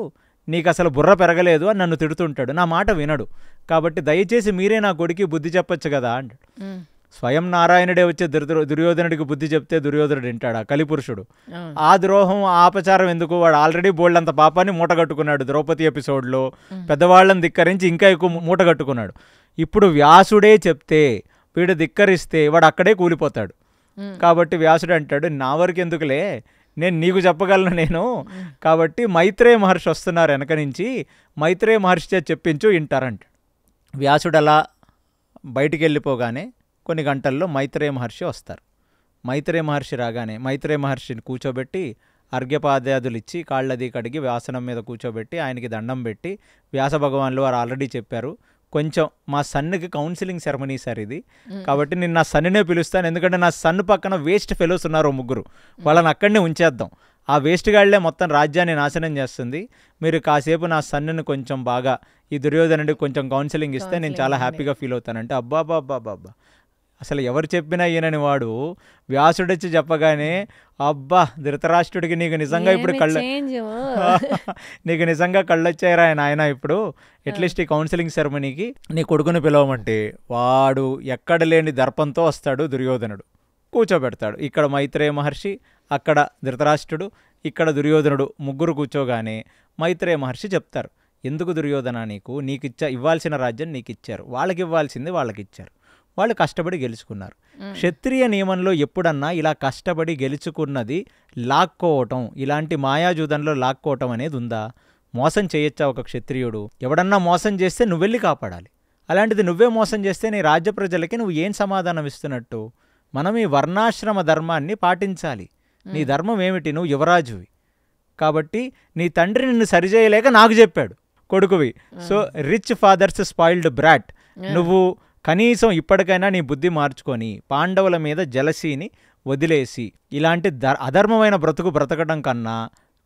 నీకు అసలు బుర్ర పెరగలేదు అని నన్ను తిడుతుంటాడు, నా మాట వినడు, కాబట్టి దయచేసి మీరే నా కొడుకు బుద్ధి చెప్పొచ్చు కదా అంటాడు. స్వయం నారాయణుడే వచ్చే దుర్యోధనుడికి బుద్ధి చెప్తే దుర్యోధనుడు వింటాడా, కలిపురుషుడు. ఆ ద్రోహం ఆపచారం ఎందుకు, వాడు ఆల్రెడీ బోల్డ్ అంత పాపాన్ని మూటగట్టుకున్నాడు ద్రౌపది ఎపిసోడ్లో, పెద్దవాళ్ళని ధిక్కరించి ఇంకా ఎక్కువ మూటగట్టుకున్నాడు. ఇప్పుడు వ్యాసుడే చెప్తే వీడు ధిక్కరిస్తే వాడు అక్కడే కూలిపోతాడు. కాబట్టి వ్యాసుడు అంటాడు, నా వరకు ఎందుకులే, నేను నీకు చెప్పగలను నేను, కాబట్టి మైత్రేయ మహర్షి వస్తున్నారు వెనక నుంచి, మైత్రేయ మహర్షి చేత చెప్పించు వింటారంట. వ్యాసుడు అలా బయటికి వెళ్ళిపోగానే కొన్ని గంటల్లో మైత్రేయ మహర్షి వస్తారు. మైత్రేయ మహర్షి రాగానే మైత్రేయ మహర్షిని కూర్చోబెట్టి అర్ఘ్యపాద్యాదులు ఇచ్చి కాళ్ళది కడిగి వ్యాసనం మీద కూర్చోబెట్టి ఆయనకి దండం పెట్టి, వ్యాస భగవానులు వారు ఆల్రెడీ చెప్పారు, కొంచెం మా సన్నుకి కౌన్సిలింగ్ సెరమనీ సార్ ఇది, కాబట్టి నేను నా సన్నునే పిలుస్తాను, ఎందుకంటే నా సన్ను పక్కన వేస్ట్ ఫెలోస్ ఉన్నారు ముగ్గురు, వాళ్ళని అక్కడనే ఉంచేద్దాం, ఆ వేస్ట్ గాళ్లే మొత్తం రాజ్యాన్ని నాశనం చేస్తుంది, మీరు కాసేపు నా సన్నుని కొంచెం బాగా ఈ దుర్యోధనుడికి కొంచెం కౌన్సిలింగ్ ఇస్తే నేను చాలా హ్యాపీగా ఫీల్ అవుతానంటే, అబ్బా అసలు ఎవరు చెప్పినా ఈయనని వాడు వ్యాసుడొచ్చి చెప్పగానే, అబ్బా ధృతరాష్ట్రుడికి నీకు నిజంగా ఇప్పుడు నీకు నిజంగా కళ్ళొచ్చాయిరా ఆయన ఇప్పుడు అట్లీస్ట్ ఈ కౌన్సిలింగ్ సెరమనీకి నీ కొడుకుని పిలవమంటే, వాడు ఎక్కడ లేని దర్పంతో వస్తాడు దుర్యోధనుడు, కూర్చోబెడతాడు. ఇక్కడ మైత్రేయ మహర్షి, అక్కడ ధృతరాష్ట్రుడు, ఇక్కడ దుర్యోధనుడు, ముగ్గురు కూర్చోగానే మైత్రేయ మహర్షి చెప్తారు, ఎందుకు దుర్యోధన నీకు ఇవ్వాల్సిన రాజ్యం నీకు ఇచ్చారు, వాళ్ళకి ఇవ్వాల్సింది వాళ్ళకి ఇచ్చారు, వాళ్ళు కష్టపడి గెలుచుకున్నారు. క్షత్రియ నియమంలో ఎప్పుడన్నా ఇలా కష్టపడి గెలుచుకున్నది లాక్కోవటం, ఇలాంటి మాయాజూదంలో లాక్కోవటం అనేది ఉందా? మోసం చేయొచ్చా ఒక క్షత్రియుడు? ఎవడన్నా మోసం చేస్తే నువ్వెళ్ళి కాపాడాలి, అలాంటిది నువ్వే మోసం చేస్తే నీ రాజ్య ప్రజలకి నువ్వు ఏం సమాధానం ఇస్తున్నట్టు? మనం ఈ వర్ణాశ్రమ ధర్మాన్ని పాటించాలి. నీ ధర్మం ఏమిటి? నువ్వు యువరాజువి, కాబట్టి నీ తండ్రి నిన్ను సరిచేయలేక నాకు చెప్పాడు కొడుకువి. So rich father's spoiled brat, నువ్వు కనీసం ఇప్పటికైనా నీ బుద్ధి మార్చుకొని పాండవుల మీద జలసీని వదిలేసి ఇలాంటి అధర్మమైన బ్రతుకు బ్రతకడం కన్నా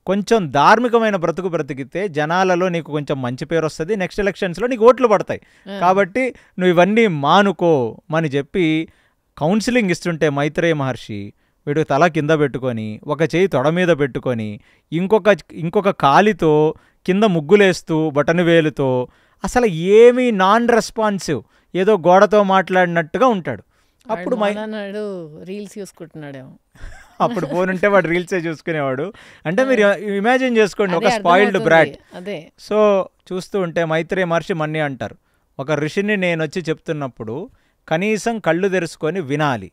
కొంచెం ధార్మికమైన బ్రతుకు బ్రతికితే జనాలలో నీకు కొంచెం మంచి పేరు వస్తుంది, నెక్స్ట్ ఎలక్షన్స్లో నీకు ఓట్లు పడతాయి, కాబట్టి నువ్వు ఇవన్నీ మానుకో అని చెప్పి కౌన్సిలింగ్ ఇస్తుంటే మైత్రేయ మహర్షి వీడు తల కింద పెట్టుకొని ఒక చేయి తొడ మీద పెట్టుకొని ఇంకొక కాలితో కింద ముగ్గులేస్తూ బటన్ వేలుతో అసలు ఏమీ నాన్ రెస్పాన్సివ్, ఏదో గోడతో మాట్లాడినట్టుగా ఉంటాడు. అప్పుడు రీల్స్ చూసుకుంటున్నాడేమో, అప్పుడు పోనుంటే వాడు రీల్సే చూసుకునేవాడు. అంటే మీరు ఇమాజిన్ చేసుకోండి, ఒక స్పాయిల్డ్ బ్రాట్. సో చూస్తూ ఉంటే మైత్రేయ మహర్షి మన్ని అంటారు, ఒక ఋషిని నేను వచ్చి చెప్తున్నప్పుడు కనీసం కళ్ళు తెరుచుకొని వినాలి,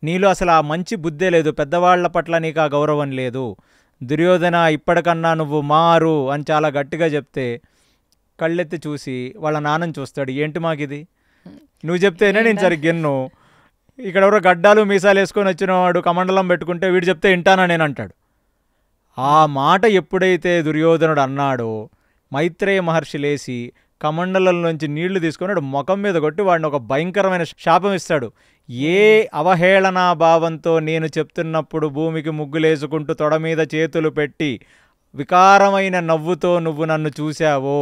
నీలో అసలు ఆ మంచి బుద్ధే లేదు, పెద్దవాళ్ల పట్ల నీకు ఆ గౌరవం లేదు, దుర్యోధన ఇప్పటికన్నా నువ్వు మారు అని చాలా గట్టిగా చెప్తే కళ్ళెత్తి చూసి వాళ్ళ నాన్నని చూస్తాడు, ఏంటి మాకిది, నువ్వు చెప్తేనే నేను సరిగ్గిన్ను, ఇక్కడ ఎవరో గడ్డాలు మీసాలు వేసుకొని వచ్చిన వాడు కమండలం పెట్టుకుంటే వీడు చెప్తే వింటానా నేను అంటాడు. ఆ మాట ఎప్పుడైతే దుర్యోధనుడు అన్నాడో మైత్రేయ మహర్షి లేచి కమండలంలోంచి నీళ్లు తీసుకొని ముఖం మీద కొట్టి వాడిని ఒక భయంకరమైన శాపం ఇస్తాడు. ఏ అవహేళనా భావంతో నేను చెప్తున్నప్పుడు భూమికి ముగ్గులేసుకుంటూ తొడ మీద చేతులు పెట్టి వికారమైన నవ్వుతో నువ్వు నన్ను చూశావో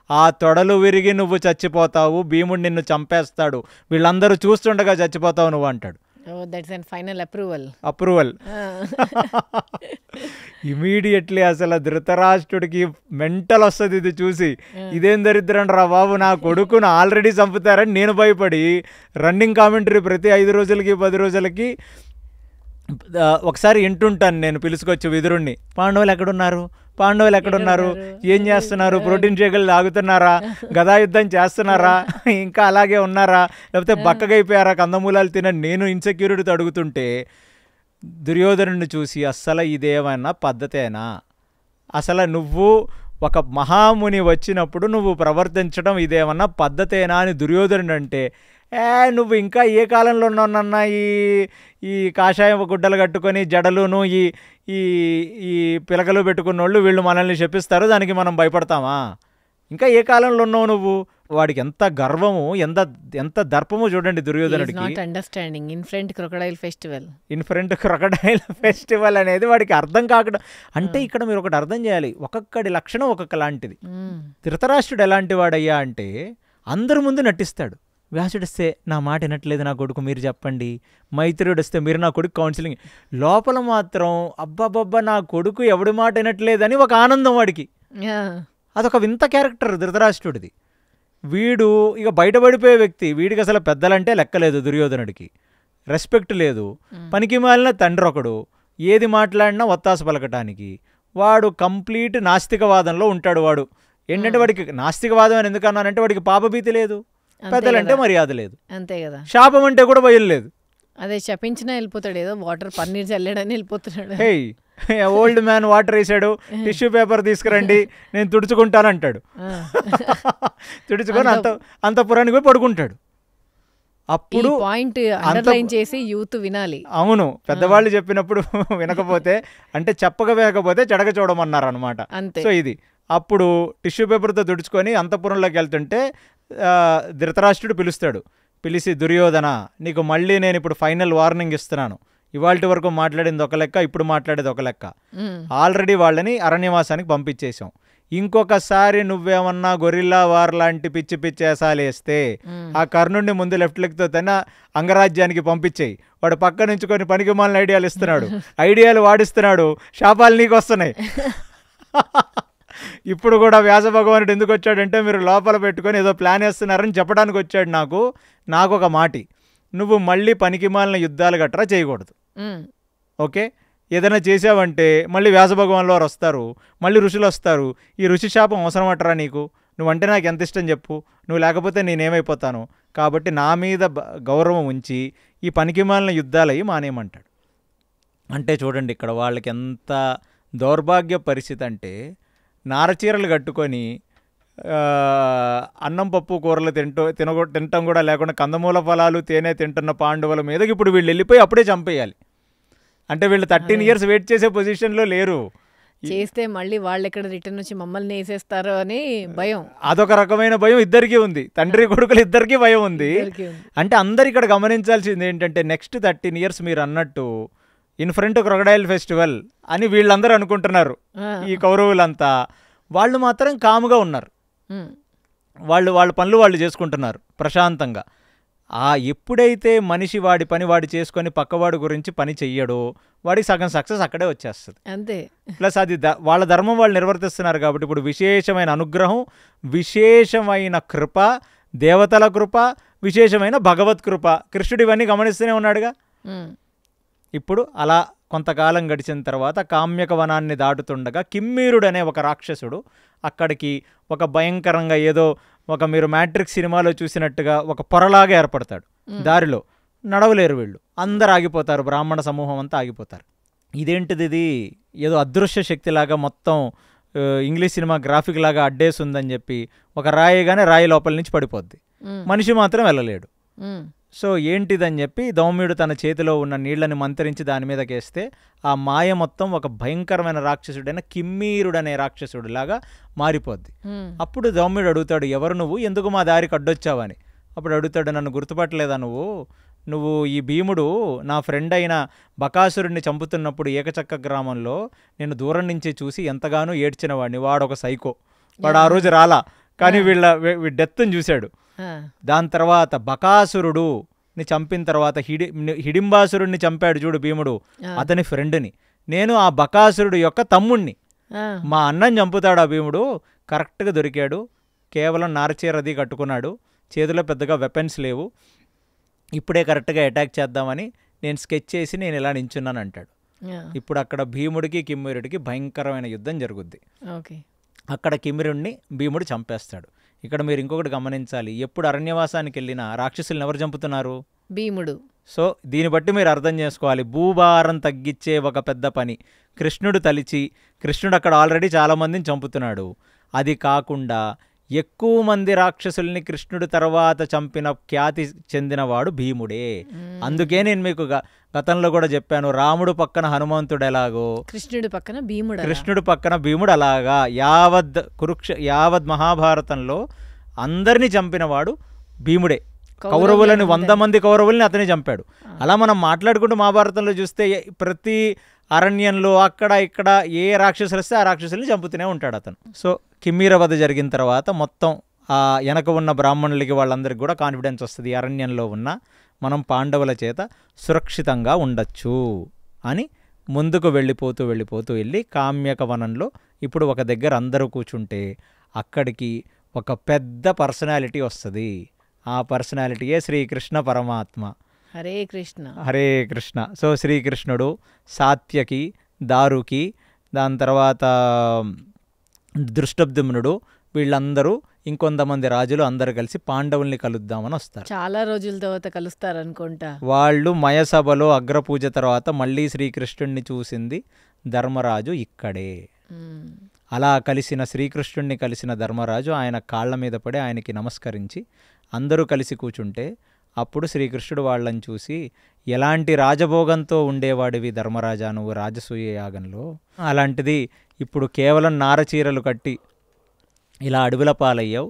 ఆ తొడలు విరిగి నువ్వు చచ్చిపోతావు, భీముడు నిన్ను చంపేస్తాడు, వీళ్ళందరూ చూస్తుండగా చచ్చిపోతావు నువ్వు అంటాడు. అప్రూవల్ ఇమీడియట్లీ అసలు ధృతరాష్ట్రుడికి మెంటల్ వస్తుంది ఇది చూసి, ఇదేం దరిద్రం రా బాబు, నా కొడుకును ఆల్రెడీ చంపుతారని నేను భయపడి రన్నింగ్ కామెంటరీ ప్రతి 5 రోజులకి 10 రోజులకి ఒకసారి వింటుంటాను నేను, పిలుచుకొచ్చి విదురుణ్ణి, పాండవులు ఎక్కడున్నారు, ఏం చేస్తున్నారు, ప్రోటీన్ షేకులు తాగుతున్నారా, గదాయుద్ధం చేస్తున్నారా, ఇంకా అలాగే ఉన్నారా, లేకపోతే బక్కగైపోయారా, కందమూలాలు తినని నేను ఇన్సెక్యూరిటీతో అడుగుతుంటే దుర్యోధనుడిని చూసి అస్సలు ఇదేమైనా పద్ధతేనా, అసలు నువ్వు ఒక మహాముని వచ్చినప్పుడు నువ్వు ప్రవర్తించడం ఇదేమన్నా పద్ధతేనా అని దుర్యోధనుడు అంటే, నువ్వు ఇంకా ఏ కాలంలో ఉన్నానన్నా ఈ కాషాయం గుడ్డలు కట్టుకొని జడలును ఈ పిలకలు పెట్టుకున్న వాళ్ళు వీళ్ళు మనల్ని శపిస్తారు, దానికి మనం భయపడతామా, ఇంకా ఏ కాలంలో ఉన్నావు నువ్వు? వాడికి ఎంత గర్వము, ఎంత ఎంత దర్పము చూడండి దుర్యోధనుడికి. Not understanding in front crocodile festival. In front crocodile festival అనేది వాడికి అర్థం కాకుండా. అంటే ఇక్కడ మీరు ఒకటి అర్థం చేయాలి, ఒక్కొక్కడి లక్షణం ఒక్కొక్క లాంటిది. ధృతరాష్ట్రుడు ఎలాంటి వాడయ్యా అంటే అందరి ముందు నటిస్తాడు. వ్యాసుడు వస్తే నా మాట వినట్లేదు నా కొడుకు మీరు చెప్పండి, మైత్రుడు వస్తే మీరు నా కొడుకు కౌన్సిలింగ్. లోపల మాత్రం అబ్బాబ్బా నా కొడుకు ఎవడి మాట వినట్లేదని ఒక ఆనందం వాడికి. అదొక వింత క్యారెక్టర్ ధృతరాష్ట్రుడిది. వీడు ఇక బయటపడిపోయే వ్యక్తి. వీడికి అసలు పెద్దలంటే లెక్కలేదు, దుర్యోధనుడికి రెస్పెక్ట్ లేదు. పనికి మాలిన తండ్రి ఒకడు, ఏది మాట్లాడినా ఒత్తాస పలకటానికి. వాడు కంప్లీట్ నాస్తికవాదంలో ఉంటాడు. వాడు ఏంటంటే వాడికి నాస్తికవాదం అని ఎందుకన్నానంటే వాడికి పాపభీతి లేదు, పెద్దలంటే మర్యాద లేదు, అంతే కదా. శాపం అంటే కూడా భయం లేదు. అదే శపించినా వెళ్ళిపోతాడు, ఏదో వాటర్ పన్నీర్ చల్లాడని వెళ్ళిపోతున్నాడు. హే ఓల్డ్ మ్యాన్ వాటర్ వేసాడు, టిష్యూ పేపర్ తీసుకురండి నేను తుడుచుకుంటాను అంటాడు. తుడుచుకొని అంతఃపురానికి పోయి పడుకుంటాడు. అప్పుడు పాయింట్ అండర్లైన్ చేసి యూత్ వినాలి. అవును, పెద్దవాళ్ళు చెప్పినప్పుడు వినకపోతే అంటే చెప్పక వినకపోతే చెడక చూడమన్నారు అనమాట. సో ఇది అప్పుడు టిష్యూ పేపర్తో తుడుచుకొని అంతఃపురంలోకి వెళ్తుంటే ధృతరాష్ట్రుడు పిలుస్తాడు. పిలిచి, దుర్యోధన నీకు మళ్ళీ నేను ఇప్పుడు ఫైనల్ వార్నింగ్ ఇస్తున్నాను. ఇవాళ వరకు మాట్లాడింది ఒక లెక్క, ఇప్పుడు మాట్లాడేది ఒక లెక్క. ఆల్రెడీ వాళ్ళని అరణ్యవాసానికి పంపించేశాం. ఇంకొకసారి నువ్వేమన్నా గొరిల్లా వార్ లాంటి పిచ్చి పిచ్చి వేసాలు వేస్తే ఆ కర్ణుడిని ముందు లెఫ్ట్ లెగ్తో తన అంగరాజ్యానికి పంపించేయి. వాడు పక్క నుంచుకొని పనికి మాలిన ఐడియాలు ఇస్తున్నాడు, ఐడియాలు వాడిస్తున్నాడు, శాపాలు నీకు వస్తున్నాయి. ఇప్పుడు కూడా వ్యాస భగవానుడు ఎందుకు వచ్చాడంటే మీరు లోపల పెట్టుకొని ఏదో ప్లాన్ వేస్తున్నారని చెప్పడానికి వచ్చాడు. నాకు ఒక మాటి, నువ్వు మళ్ళీ పనికిమాలిన యుద్ధాలు గట్రా చేయకూడదు. ఓకే, ఏదైనా చేసావంటే మళ్ళీ వ్యాస భగవాన్లు వారు వస్తారు, మళ్ళీ ఋషులు వస్తారు. ఈ ఋషి శాపం అవసరం అంటారా నీకు? నువ్వంటే నాకు ఎంత ఇష్టం చెప్పు, నువ్వు లేకపోతే నేనేమైపోతాను. కాబట్టి నా మీద గౌరవం ఉంచి ఈ పనికిమాలిన యుద్ధాలు అయ్యి మానేయమంటాడు. అంటే చూడండి ఇక్కడ వాళ్ళకి ఎంత దౌర్భాగ్య పరిస్థితి అంటే, నారచీరలు కట్టుకొని అన్నం పప్పు కూరలు తినటం కూడా లేకుండా కందమూల ఫలాలు తేనె తింటున్న పాండవుల మీదకి ఇప్పుడు వీళ్ళు వెళ్ళిపోయి అప్పుడే చంపేయాలి. అంటే వీళ్ళు 13 years వెయిట్ చేసే పొజిషన్లో లేరు. చేస్తే మళ్ళీ వాళ్ళు ఎక్కడ రిటర్న్ వచ్చి మమ్మల్ని వేసేస్తారో అని భయం. అదొక రకమైన భయం ఇద్దరికీ ఉంది, తండ్రి కొడుకులు ఇద్దరికీ భయం ఉంది. అంటే అందరు ఇక్కడ గమనించాల్సింది ఏంటంటే నెక్స్ట్ 13 years మీరు అన్నట్టు ఇన్ఫ్రంట్ క్రొకడైల్ ఫెస్టివల్ అని వీళ్ళందరూ అనుకుంటున్నారు. ఈ కౌరవులంతా వాళ్ళు మాత్రం కాముగా ఉన్నారు. వాళ్ళ పనులు వాళ్ళు చేసుకుంటున్నారు ప్రశాంతంగా. ఎప్పుడైతే మనిషి వాడి పని వాడి చేసుకొని పక్కవాడి గురించి పని చెయ్యడో వాడికి సగం సక్సెస్ అక్కడే వచ్చేస్తుంది. అంతే. ప్లస్ అది వాళ్ళ ధర్మం వాళ్ళు నిర్వర్తిస్తున్నారు కాబట్టి ఇప్పుడు విశేషమైన అనుగ్రహం, విశేషమైన కృప, దేవతల కృప, విశేషమైన భగవత్ కృప, కృష్ణుడు ఇవన్నీ గమనిస్తూనే ఉన్నాడుగా. ఇప్పుడు అలా కొంతకాలం గడిచిన తర్వాత కామ్యక వనాన్ని దాటుతుండగా కిమ్మీరుడు అనే ఒక రాక్షసుడు అక్కడికి ఒక భయంకరంగా ఏదో ఒక మీరు మ్యాట్రిక్స్ సినిమాలో చూసినట్టుగా ఒక పొరలాగా ఏర్పడతాడు. దారిలో నడవలేరు వీళ్ళు, అందరు ఆగిపోతారు, బ్రాహ్మణ సమూహం అంతా ఆగిపోతారు. ఇదేంటిది, ఇది ఏదో అదృశ్య శక్తిలాగా మొత్తం ఇంగ్లీష్ సినిమా గ్రాఫిక్ లాగా అడ్డేసి ఉందని చెప్పి ఒక రాయిగానే రాయి లోపల నుంచి పడిపోద్ది, మనిషి మాత్రం వెళ్ళలేడు. సో ఏంటిదని చెప్పి దౌమ్యుడు తన చేతిలో ఉన్న నీళ్లని మంతరించి దాని మీదకేస్తే ఆ మాయ మొత్తం ఒక భయంకరమైన రాక్షసుడైన కిమ్మీరుడనే రాక్షసుడు లాగా మారిపోద్ది. అప్పుడు దౌమ్యుడు అడుగుతాడు, ఎవరు నువ్వు, ఎందుకు మా దారికి అడ్డొచ్చావని. అప్పుడు అడుగుతాడు, నన్ను గుర్తుపట్టలేదా నువ్వు ఈ భీముడు నా ఫ్రెండ్ అయిన బకాసురుడిని చంపుతున్నప్పుడు ఏకచక్క గ్రామంలో నేను దూరం నుంచి చూసి ఎంతగానో ఏడ్చిన వాడిని. వాడు ఒక సైకో, వాడు ఆ రోజు రాలా కానీ వీళ్ళ డెత్ని చూశాడు. దాని తర్వాత బకాసురుడుని చంపిన తర్వాత హిడింబాసురుడిని చంపాడు చూడు భీముడు, అతని ఫ్రెండ్ని. నేను ఆ బకాసురుడు యొక్క తమ్ముణ్ణి. మా అన్నని చంపుతాడు ఆ భీముడు. కరెక్ట్గా దొరికాడు, కేవలం నారచీరది కట్టుకున్నాడు, చేతిలో పెద్దగా వెపన్స్ లేవు. ఇప్పుడే కరెక్ట్గా అటాక్ చేద్దామని నేను స్కెచ్ చేసి నేను ఇలా నించున్నాను అంటాడు. ఇప్పుడు అక్కడ భీముడికి కిమ్మిరుడికి భయంకరమైన యుద్ధం జరుగుద్ది. అక్కడ కిమ్మిరుడిని భీముడు చంపేస్తాడు. ఇక్కడ మీరు ఇంకొకటి గమనించాలి, ఎప్పుడు అరణ్యవాసానికి వెళ్ళినా రాక్షసులను ఎవరు చంపుతున్నారు? భీముడు. సో దీన్ని బట్టి మీరు అర్థం చేసుకోవాలి, భూభారం తగ్గించే ఒక పెద్ద పని కృష్ణుడు తలిచి, కృష్ణుడు అక్కడ ఆల్రెడీ చాలామందిని చంపుతున్నాడు. అది కాకుండా ఎక్కువ మంది రాక్షసుల్ని కృష్ణుడి తర్వాత చంపిన ఖ్యాతి చెందినవాడు భీముడే. అందుకే నేను మీకు గతంలో కూడా చెప్పాను, రాముడు పక్కన హనుమంతుడు ఎలాగో కృష్ణుడు పక్కన భీముడు అలాగా యావద్ మహాభారతంలో అందరినీ చంపినవాడు భీముడే. కౌరవులని 100 మంది కౌరవుల్ని అతనే చంపాడు. అలా మనం మాట్లాడుకుంటూ మహాభారతంలో చూస్తే ప్రతి అరణ్యంలో అక్కడ ఇక్కడ ఏ రాక్షసులు వస్తే ఆ రాక్షసుల్ని చంపుతూనే ఉంటాడు అతను. సో కిమ్మీర వధ జరిగిన తర్వాత మొత్తం ఆ వెనక ఉన్న బ్రాహ్మణులకి వాళ్ళందరికీ కూడా కాన్ఫిడెన్స్ వస్తుంది, అరణ్యంలో ఉన్న మనం పాండవుల చేత సురక్షితంగా ఉండొచ్చు అని ముందుకు వెళ్ళిపోతూ వెళ్ళి కామ్యక వనంలో ఇప్పుడు ఒక దగ్గర అందరూ కూర్చుంటే అక్కడికి ఒక పెద్ద పర్సనాలిటీ వస్తుంది. ఆ పర్సనాలిటీయే శ్రీకృష్ణ పరమాత్మ. హరే కృష్ణ హరే కృష్ణ. సో శ్రీకృష్ణుడు, సాత్యకి, దారుకి, దాని తర్వాత దృష్టద్యుమ్నుడు, వీళ్ళందరూ ఇంకొంతమంది రాజులు అందరూ కలిసి పాండవుల్ని కలుద్దామని వస్తారు. చాలా రోజుల తర్వాత కలుస్తారనుకుంటా. వాళ్ళు మయసభలో అగ్రపూజ తర్వాత మళ్ళీ శ్రీకృష్ణుడిని చూసింది ధర్మరాజు ఇక్కడే. అలా శ్రీకృష్ణుడిని కలిసిన ధర్మరాజు ఆయన కాళ్ళ మీద పడి ఆయనకి నమస్కరించి అందరూ కలిసి కూర్చుంటే అప్పుడు శ్రీకృష్ణుడు వాళ్ళని చూసి, ఎలాంటి రాజభోగంతో ఉండేవాడివి ధర్మరాజా నువ్వు రాజసూయ యాగంలో, అలాంటిది ఇప్పుడు కేవలం నారచీరలు కట్టి ఇలా అడవుల పాలయ్యావు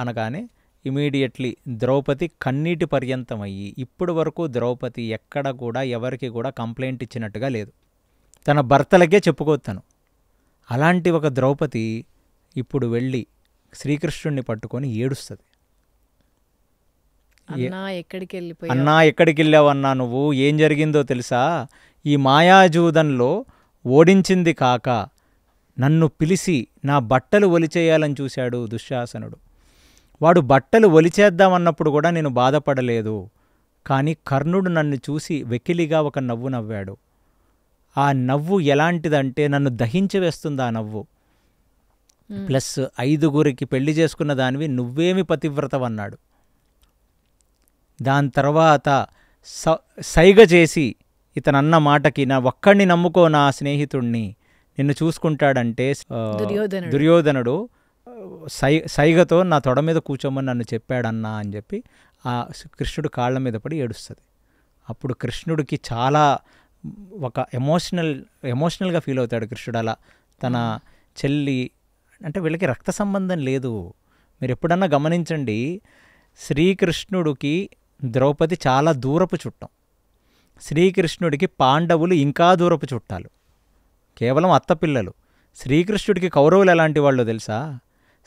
అనగానే ఇమీడియట్లీ ద్రౌపది కన్నీటి పర్యంతమయ్యి, ఇప్పుడు వరకు ద్రౌపది ఎక్కడ కూడా ఎవరికి కూడా కంప్లైంట్ ఇచ్చినట్టుగా లేదు, తన భర్తలకే చెప్పుకోతాను. అలాంటి ఒక ద్రౌపది ఇప్పుడు వెళ్ళి శ్రీకృష్ణుడిని పట్టుకొని ఏడుస్తుంది. అన్నా ఎక్కడికి వెళ్ళావన్నా నువ్వు, ఏం జరిగిందో తెలుసా, ఈ మాయాజూదంలో ఓడించింది కాక నన్ను పిలిచి నా బట్టలు ఒలిచేయాలని చూశాడు దుశ్శాసనుడు. వాడు బట్టలు ఒలిచేద్దామన్నప్పుడు కూడా నేను బాధపడలేదు, కానీ కర్ణుడు నన్ను చూసి వెకిలిగా ఒక నవ్వు నవ్వాడు. ఆ నవ్వు ఎలాంటిదంటే నన్ను దహించివేస్తుంది ఆ నవ్వు. ప్లస్ 5గురికి పెళ్లి చేసుకున్న దానివి నువ్వేమి పతివ్రతవన్నాడు. దాని తర్వాత సైగ చేసి ఇతనన్న మాటకి, నా ఒక్కడిని నమ్ముకో నా స్నేహితుణ్ణి, నిన్ను చూసుకుంటాడంటే దుర్యోధనుడు సైగతో నా తొడ మీద కూర్చోమని నన్ను చెప్పాడన్నా అని చెప్పి ఆ కృష్ణుడు కాళ్ళ మీద పడి ఏడుస్తుంది. అప్పుడు కృష్ణుడికి చాలా ఒక ఎమోషనల్గా ఫీల్ అవుతాడు కృష్ణుడు. అలా తన చెల్లి అంటే వీళ్ళకి రక్త సంబంధం లేదు. మీరు ఎప్పుడన్నా గమనించండి, శ్రీకృష్ణుడికి ద్రౌపది చాలా దూరపు చుట్టం, శ్రీకృష్ణుడికి పాండవులు ఇంకా దూరపు చుట్టాలు, కేవలం అత్తపిల్లలు. శ్రీకృష్ణుడికి కౌరవులు ఎలాంటి వాళ్ళు తెలుసా,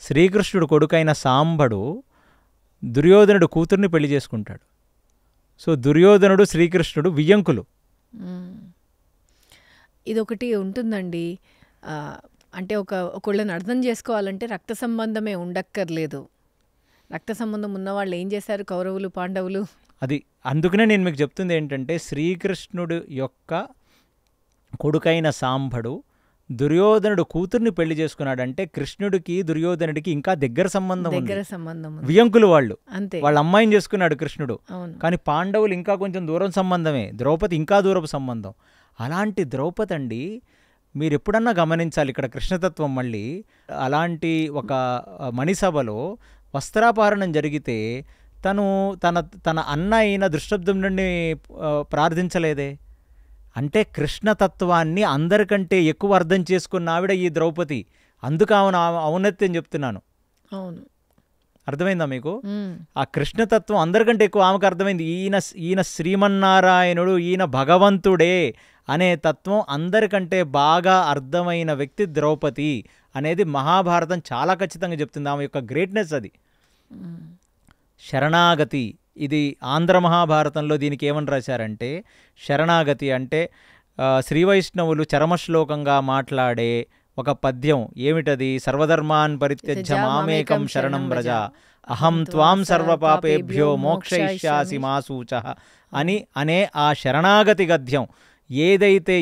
శ్రీకృష్ణుడు కొడుకైన సాంబడు దుర్యోధనుడు కూతుర్ని పెళ్లి చేసుకుంటాడు. సో దుర్యోధనుడు శ్రీకృష్ణుడు వియ్యంకులు. ఇదొకటి ఉంటుందండి, అంటే ఒకళ్ళని అర్థం చేసుకోవాలంటే రక్త సంబంధమే ఉండక్కర్లేదు. రక్త సంబంధం ఉన్నవాళ్ళు ఏం చేశారు కౌరవులు పాండవులు? అది అందుకనే నేను మీకు చెప్తుంది ఏంటంటే, శ్రీకృష్ణుడు యొక్క కొడుకైన సాంబడు దుర్యోధనుడు కూతుర్ని పెళ్లి చేసుకున్నాడంటే కృష్ణుడికి దుర్యోధనుడికి ఇంకా దగ్గర సంబంధం, వియ్యంకులు వాళ్ళు. వాళ్ళ అమ్మాయిని చేసుకున్నాడు కృష్ణుడు. కానీ పాండవులు ఇంకా కొంచెం దూరం సంబంధమే, ద్రౌపది ఇంకా దూరపు సంబంధం. అలాంటి ద్రౌపది అండి, మీరు ఎప్పుడన్నా గమనించాలి ఇక్కడ కృష్ణతత్వం. మళ్ళీ అలాంటి ఒక మణిసభలో వస్త్రాపహరణం జరిగితే తను తన అన్న అయిన దృష్టద్యుమ్నుడిని ప్రార్థించలేదే. అంటే కృష్ణతత్వాన్ని అందరికంటే ఎక్కువ అర్థం చేసుకున్న ఆవిడ ఈ ద్రౌపది. అందుకు ఆమెను ఔన్నత్యం చెప్తున్నాను. అవును, అర్థమైందా మీకు? ఆ కృష్ణతత్వం అందరికంటే ఎక్కువ ఆమెకు అర్థమైంది. ఈయన శ్రీమన్నారాయణుడు, ఈయన భగవంతుడే అనే తత్వం అందరికంటే బాగా అర్థమైన వ్యక్తి ద్రౌపది అనేది మహాభారతం చాలా ఖచ్చితంగా చెప్తుంది. ఆమె యొక్క గ్రేట్నెస్ అది. శరణాగతి, ఇది ఆంధ్ర మహాభారతంలో దీనికి ఏమని రాశారంటే, శరణాగతి అంటే శ్రీవైష్ణవులు చరమశ్లోకంగా మాట్లాడే ఒక పద్యం. ఏమిటది? సర్వధర్మాన్ పరిత్యజ్య మామేకం శరణం వ్రజ అహం త్వాం సర్వపాపేభ్యో మోక్షయిష్యాసి మా శూచః అనే ఆ శరణాగతి గద్యం ఏదైతే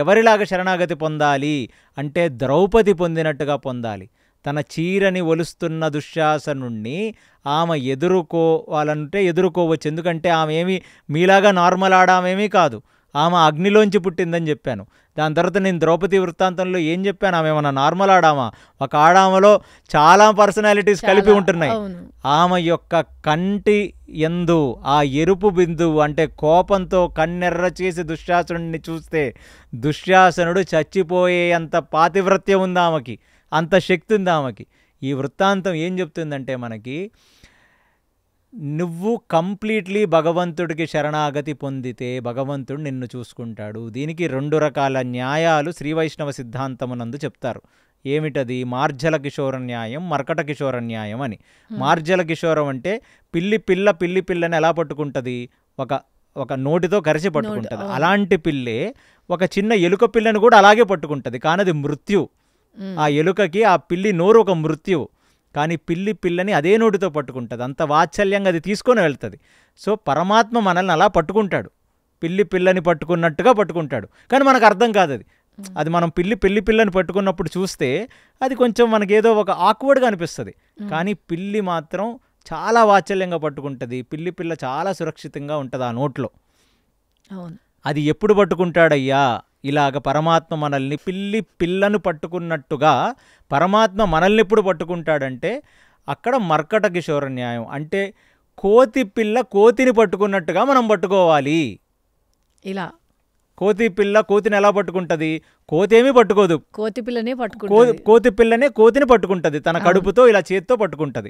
ఎవరిలాగా శరణాగతి పొందాలి అంటే ద్రౌపది పొందినట్టుగా పొందాలి. తన చీరని ఒలుస్తున్న దుశ్శాసనుణ్ణి ఆమె ఎదుర్కోవాలంటే ఎదుర్కోవచ్చు. ఎందుకంటే ఆమె ఏమీ మీలాగా నార్మల్ ఆడామేమీ కాదు. ఆమె అగ్నిలోంచి పుట్టిందని చెప్పాను. దాని తర్వాత నేను ద్రౌపది వృత్తాంతంలో ఏం చెప్పాను? ఆమె ఏమన్నా నార్మల్ ఆడామా? ఒక ఆడామలో చాలా పర్సనాలిటీస్ కలిపి ఉంటున్నాయి. ఆమె యొక్క కంటి యందు ఆ ఎరుపు బిందువు అంటే కోపంతో కన్నెర్ర చేసి దుశ్శాసనుడిని చూస్తే దుశ్శాసనుడు చచ్చిపోయేంత పాతివ్రత్యం ఉంది ఆమెకి, అంత శక్తి ఉంది ఆమెకి. ఈ వృత్తాంతం ఏం చెప్తుందంటే మనకి, నువ్వు కంప్లీట్లీ భగవంతుడికి శరణాగతి పొందితే భగవంతుడు నిన్ను చూసుకుంటాడు. దీనికి 2 రకాల న్యాయాలు శ్రీవైష్ణవ సిద్ధాంతమునందు చెప్తారు. ఏమిటది? మార్జల కిషోర న్యాయం, మర్కట కిషోర న్యాయం అని. మార్జల కిషోరం అంటే పిల్లి పిల్లని ఎలా పట్టుకుంటుంది? ఒక నోటితో కరిచి పట్టుకుంటుంది. అలాంటి పిల్లే ఒక చిన్న ఎలుక పిల్లని కూడా అలాగే పట్టుకుంటుంది, కానీ అది మృత్యు. ఆ ఎలుకకి ఆ పిల్లి నోరు ఒక మృత్యువు, కానీ పిల్లని అదే నోటితో పట్టుకుంటుంది. అంత వాత్సల్యంగా అది తీసుకొని వెళ్తుంది. సో పరమాత్మ మనల్ని అలా పట్టుకుంటాడు, పిల్లని పట్టుకున్నట్టుగా పట్టుకుంటాడు. కానీ మనకు అర్థం కాదు అది మనం పిల్లని పట్టుకున్నప్పుడు చూస్తే అది కొంచెం మనకేదో ఒక ఆక్వర్డ్గా అనిపిస్తుంది. కానీ పిల్లి మాత్రం చాలా వాత్సల్యంగా పట్టుకుంటుంది. పిల్ల చాలా సురక్షితంగా ఉంటుంది ఆ నోట్లో. అది ఎప్పుడు పట్టుకుంటాడయ్యా? ఇలాగ పరమాత్మ మనల్ని పిల్లను పట్టుకున్నట్టుగా పరమాత్మ మనల్ని ఎప్పుడు పట్టుకుంటాడంటే అక్కడ మర్కట కిషోర న్యాయం అంటే కోతిని పట్టుకున్నట్టుగా మనం పట్టుకోవాలి. ఇలా కోతిని ఎలా పట్టుకుంటుంది? కోతేమీ పట్టుకోదు, కోతిపిల్లనే కోతిని పట్టుకుంటుంది. తన కడుపుతో ఇలా చేత్తో పట్టుకుంటుంది.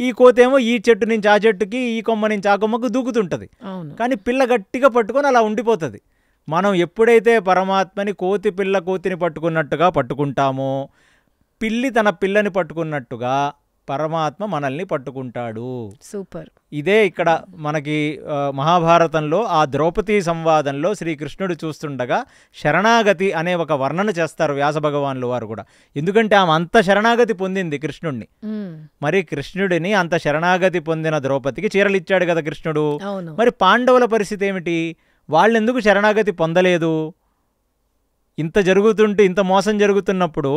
ఈ కోతేమో ఈ చెట్టు నుంచి ఆ చెట్టుకి, ఈ కొమ్మ నుంచి ఆ కొమ్మకు దూకుతుంటది. కానీ పిల్ల గట్టిగా పట్టుకొని అలా ఉండిపోతుంది. మనం ఎప్పుడైతే పరమాత్మని కోతిని పట్టుకున్నట్టుగా పట్టుకుంటామో, పిల్లి తన పిల్లని పట్టుకున్నట్టుగా పరమాత్మ మనల్ని పట్టుకుంటాడు. సూపర్. ఇదే ఇక్కడ మనకి మహాభారతంలో ఆ ద్రౌపదీ సంవాదంలో శ్రీకృష్ణుడు చూస్తుండగా శరణాగతి అనే ఒక వర్ణన చేస్తారు వ్యాస భగవానులు వారు కూడా. ఎందుకంటే ఆమె అంత శరణాగతి పొందింది కృష్ణుడిని. మరి కృష్ణుడిని అంత శరణాగతి పొందిన ద్రౌపదికి చీరలు ఇచ్చాడు కదా కృష్ణుడు. మరి పాండవుల పరిస్థితి ఏమిటి? వాళ్ళెందుకు శరణాగతి పొందలేదు? ఇంత జరుగుతుంటే, ఇంత మోసం జరుగుతున్నప్పుడు,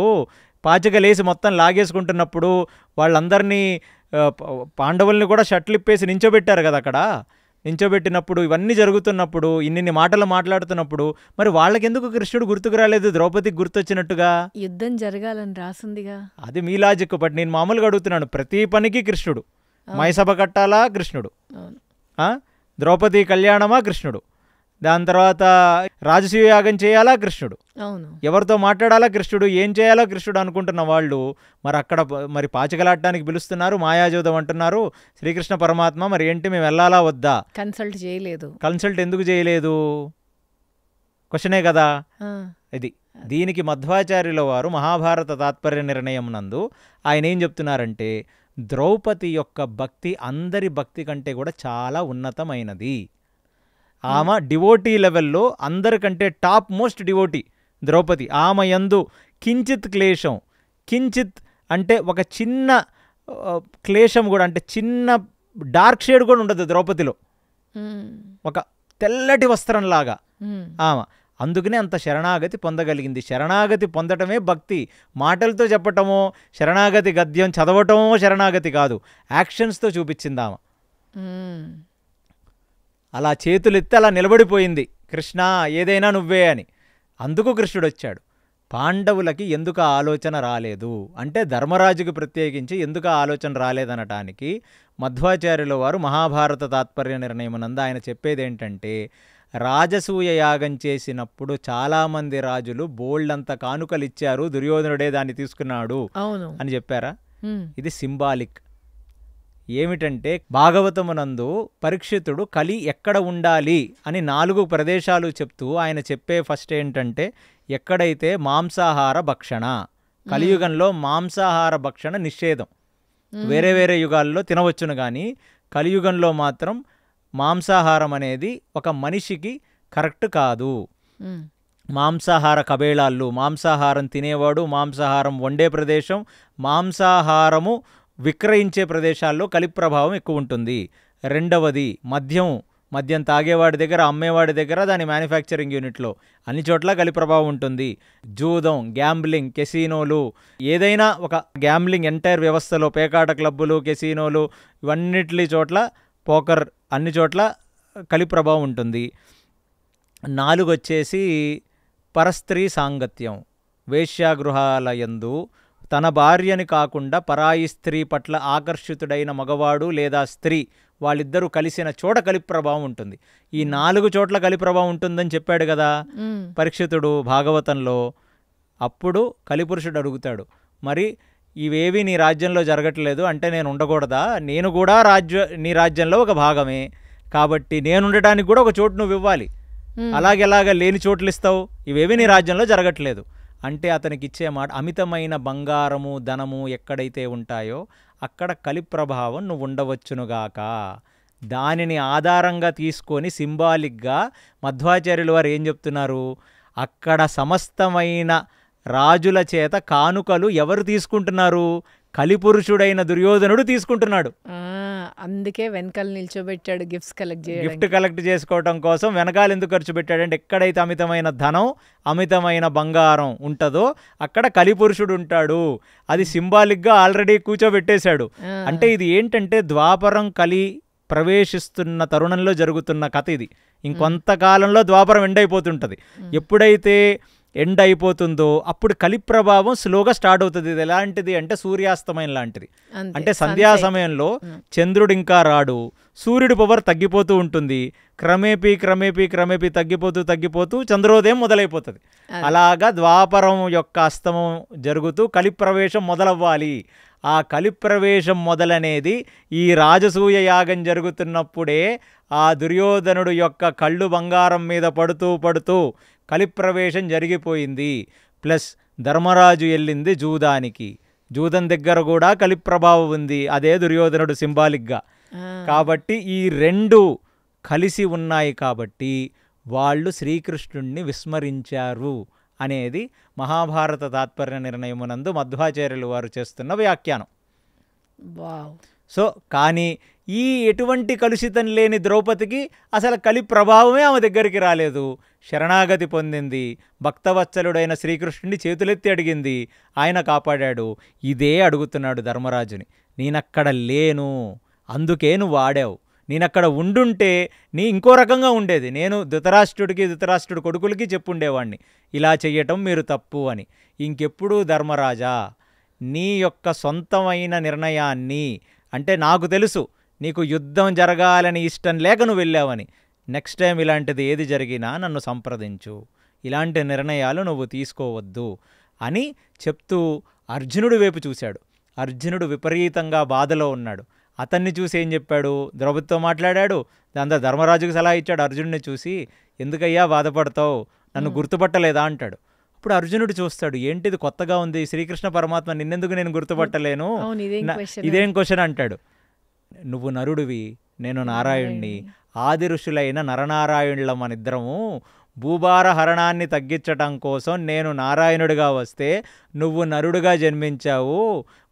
పాచికలేసి మొత్తం లాగేసుకుంటున్నప్పుడు, వాళ్ళందరినీ పాండవుల్ని కూడా షట్లిప్పేసి నించోబెట్టారు కదా అక్కడ. నించోబెట్టినప్పుడు, ఇవన్నీ జరుగుతున్నప్పుడు, ఇన్ని మాటలు మాట్లాడుతున్నప్పుడు, మరి వాళ్ళకెందుకు కృష్ణుడు గుర్తుకు రాలేదు? ద్రౌపదికి గుర్తొచ్చినట్టుగా. యుద్ధం జరగాలని రాసిందిగా. అది మీ లాజిక్. బట్ నేను మామూలుగా అడుగుతున్నాను. ప్రతి పనికి కృష్ణుడు. మైసభ కట్టాలా కృష్ణుడు, ద్రౌపది కళ్యాణమా కృష్ణుడు, దాని తర్వాత రాజసూయ యాగం చేయాలా కృష్ణుడు, ఎవరితో మాట్లాడాలా కృష్ణుడు, ఏం చేయాలో కృష్ణుడు అనుకుంటున్న వాళ్ళు మరి అక్కడ మరి పాచికలాడటానికి పిలుస్తున్నారు, మాయాజోదం అంటున్నారు శ్రీకృష్ణ పరమాత్మ. మరి ఏంటి, మేము వెళ్ళాలా వద్దా? కన్సల్ట్ ఎందుకు చేయలేదు? క్వశ్చనే కదా ఇది. దీనికి మధ్వాచార్యుల వారు మహాభారత తాత్పర్య నిర్ణయం నందు ఆయన ఏం చెప్తున్నారంటే, ద్రౌపది యొక్క భక్తి అందరి భక్తి కంటే కూడా చాలా ఉన్నతమైనది. ఆమె డివోటీ లెవెల్లో అందరికంటే టాప్ మోస్ట్ డివోటీ ద్రౌపది. ఆమె యందు కించిత్ క్లేశం, కించిత్ అంటే ఒక చిన్న క్లేశం కూడా, అంటే చిన్న డార్క్ షేడ్ కూడా ఉండదు ద్రౌపదిలో, ఒక తెల్లటి వస్త్రంలాగా ఆమె. అందుకనే అంత శరణాగతి పొందగలిగింది. శరణాగతి పొందటమే భక్తి. మాటలతో చెప్పటమో, శరణాగతి గద్యం చదవటమో శరణాగతి కాదు, యాక్షన్స్తో చూపించింది ఆమె. అలా చేతులెత్తి అలా నిలబడిపోయింది, కృష్ణ ఏదైనా నువ్వే అని. అందుకు కృష్ణుడు వచ్చాడు. పాండవులకి ఎందుకు ఆ ఆలోచన రాలేదు అంటే, ధర్మరాజుకి ప్రత్యేకించి ఎందుకు ఆ ఆలోచన రాలేదనటానికి మధ్వాచార్యుల వారు మహాభారత తాత్పర్య నిర్ణయమునందు ఆయన చెప్పేది ఏంటంటే, రాజసూయ యాగం చేసినప్పుడు చాలామంది రాజులు బోల్డంత కానుకలు ఇచ్చారు, దుర్యోధనుడే దాన్ని తీసుకున్నాడు అని చెప్పారా? ఇది సింబాలిక్. ఏమిటంటే, భాగవతమునందు పరీక్షితుడు కలి ఎక్కడ ఉండాలి అని 4 ప్రదేశాలు చెప్తూ ఆయన చెప్పే ఫస్ట్ ఏంటంటే, ఎక్కడైతే మాంసాహార భక్షణ, కలియుగంలో మాంసాహార భక్షణ నిషేధం. వేరే వేరే యుగాల్లో తినవచ్చును, కానీ కలియుగంలో మాత్రం మాంసాహారం అనేది ఒక మనిషికి కరెక్ట్ కాదు. మాంసాహార కబేళాళ్ళు, మాంసాహారం తినేవాడు, మాంసాహారం వండే ప్రదేశం, మాంసాహారము విక్రయించే ప్రదేశాల్లో కలి ప్రభావం ఎక్కువ ఉంటుంది. రెండవది మద్యం తాగేవాడి దగ్గర, అమ్మేవాడి దగ్గర, దాని మ్యానుఫ్యాక్చరింగ్ యూనిట్లో అన్ని చోట్ల కలి ప్రభావం ఉంటుంది. జూదం, గ్యాంబ్లింగ్, కెసినోలు, ఏదైనా ఒక గ్యాంబ్లింగ్ ఎంటైర్ వ్యవస్థలో, పేకాట క్లబ్బులు, కెసినోలు, ఇవన్నిటి చోట్ల, పోకర్, అన్ని చోట్ల కలి ప్రభావం ఉంటుంది. 4 వచ్చేసి పరస్త్రీ సాంగత్యం. వేశ్యాగృహాల యందు తన భార్యని కాకుండా పరాయి స్త్రీ పట్ల ఆకర్షితుడైన మగవాడు లేదా స్త్రీ వాళ్ళిద్దరూ కలిసిన చోట కలి ప్రభావం ఉంటుంది. ఈ 4 చోట్ల కలి ప్రభావం ఉంటుందని చెప్పాడు కదా పరీక్షితుడు భాగవతంలో. అప్పుడు కలిపురుషుడు అడుగుతాడు, మరి ఇవేవి నీ రాజ్యంలో జరగట్లేదు అంటే నేను ఉండకూడదా? నేను కూడా నీ రాజ్యంలో ఒక భాగమే కాబట్టి నేను ఉండటానికి కూడా ఒక చోటు నువ్వు ఇవ్వాలి. అలాగెలాగా లేని చోట్లు ఇస్తావు? ఇవేవి నీ రాజ్యంలో జరగట్లేదు అంటే అతనికి ఇచ్చే మాట, అమితమైన బంగారము ధనము ఎక్కడైతే ఉంటాయో అక్కడ కలి ప్రభావం నువ్వు ఉండవచ్చునుగాక. దానిని ఆధారంగా తీసుకొని సింబాలిక్గా మధ్వాచార్యుల వారు ఏం చెప్తున్నారు, అక్కడ సమస్తమైన రాజుల చేత కానుకలు ఎవరు తీసుకుంటున్నారు? కలిపురుషుడైన దుర్యోధనుడు తీసుకుంటున్నాడు. అందుకే వెనకాల నిల్చోబెట్టాడు గిఫ్ట్ కలెక్ట్ చేసుకోవడం కోసం. వెనకాల ఎందుకు ఖర్చు పెట్టాడంటే ఎక్కడైతే అమితమైన ధనం అమితమైన బంగారం ఉంటుందో అక్కడ కలిపురుషుడు ఉంటాడు. అది సింబాలిక్గా ఆల్రెడీ కూర్చోబెట్టేశాడు. అంటే ఇది ఏంటంటే ద్వాపరం కలి ప్రవేశిస్తున్న తరుణంలో జరుగుతున్న కథ ఇది. ఇంకొంతకాలంలో ద్వాపరం ఎండ్ అయిపోతుంటుంది. ఎప్పుడైతే ఎండ్ అయిపోతుందో అప్పుడు కలి ప్రభావం స్లోగా స్టార్ట్ అవుతుంది. ఇది ఎలాంటిది అంటే సూర్యాస్తమయం లాంటిది. అంటే సంధ్యా సమయంలో చంద్రుడు ఇంకా రాడు, సూర్యుడి పవర్ తగ్గిపోతూ ఉంటుంది. క్రమేపీ తగ్గిపోతూ చంద్రోదయం మొదలైపోతుంది. అలాగా ద్వాపరం యొక్క అస్తమం జరుగుతూ కలి ప్రవేశం మొదలవ్వాలి. ఆ కలి ప్రవేశం మొదలనేది ఈ రాజసూయ యాగం జరుగుతున్నప్పుడే ఆ దుర్యోధనుడు యొక్క కళ్ళు బంగారం మీద పడుతూ కలిప్రవేశం జరిగిపోయింది. ప్లస్ ధర్మరాజు వెళ్ళింది జూదానికి. జూదం దగ్గర కూడా కలిప్రభావం ఉంది, అదే దుర్యోధనుడు సింబాలిక్గా. కాబట్టి ఈ 2 కలిసి ఉన్నాయి కాబట్టి వాళ్ళు శ్రీకృష్ణుణ్ణి విస్మరించారు అనేది మహాభారత తాత్పర్య నిర్ణయమునందు మధ్వాచార్యులు వారు చేస్తున్న వ్యాఖ్యానం. సో కానీ ఈ ఎటువంటి కలుషితం లేని ద్రౌపదికి అసలు కలి ప్రభావమే ఆమె దగ్గరికి రాలేదు. శరణాగతి పొందింది, భక్తవత్సలుడైన శ్రీకృష్ణుని చేతులెత్తి అడిగింది, ఆయన కాపాడాడు. ఇదే అడుగుతున్నాడు ధర్మరాజుని, నేనక్కడ లేను అందుకే నువ్వు ఆడావు, నేనక్కడ ఉండుంటే నీ ఇంకో రకంగా ఉండేది. నేను ధృతరాష్ట్రుడి కొడుకులకి చెప్పుండేవాడిని ఇలా చెయ్యటం మీరు తప్పు అని. ఇంకెప్పుడు ధర్మరాజా నీ యొక్క సొంతమైన నిర్ణయాన్ని, అంటే నాకు తెలుసు నీకు యుద్ధం జరగాలని ఇష్టం లేక నువ్వు వెళ్ళావని, నెక్స్ట్ టైం ఇలాంటిది ఏది జరిగినా నన్ను సంప్రదించు, ఇలాంటి నిర్ణయాలు నువ్వు తీసుకోవద్దు అని చెప్తూ అర్జునుడి వైపు చూశాడు. అర్జునుడు విపరీతంగా బాధలో ఉన్నాడు. అతన్ని చూసి ఏం చెప్పాడు, ద్రౌపదితో మాట్లాడాడు, దాంతో ధర్మరాజుకు సలహా ఇచ్చాడు. అర్జునుడిని చూసి ఎందుకయ్యా బాధపడతావు, నన్ను గుర్తుపట్టలేదా అంటాడు. అప్పుడు అర్జునుడు చూస్తాడు, ఏంటిది కొత్తగా ఉంది, శ్రీకృష్ణ పరమాత్మ నిన్నెందుకు నేను గుర్తుపట్టలేను, ఇదేం క్వశ్చన్ అంటాడు. నువ్వు నరుడివి, నేను నారాయణ్ణి, ఆది ఋషులైన నరనారాయణుల మనిద్దరము భూభార హరణాన్ని తగ్గించటం కోసం నేను నారాయణుడిగా వస్తే నువ్వు నరుడుగా జన్మించావు.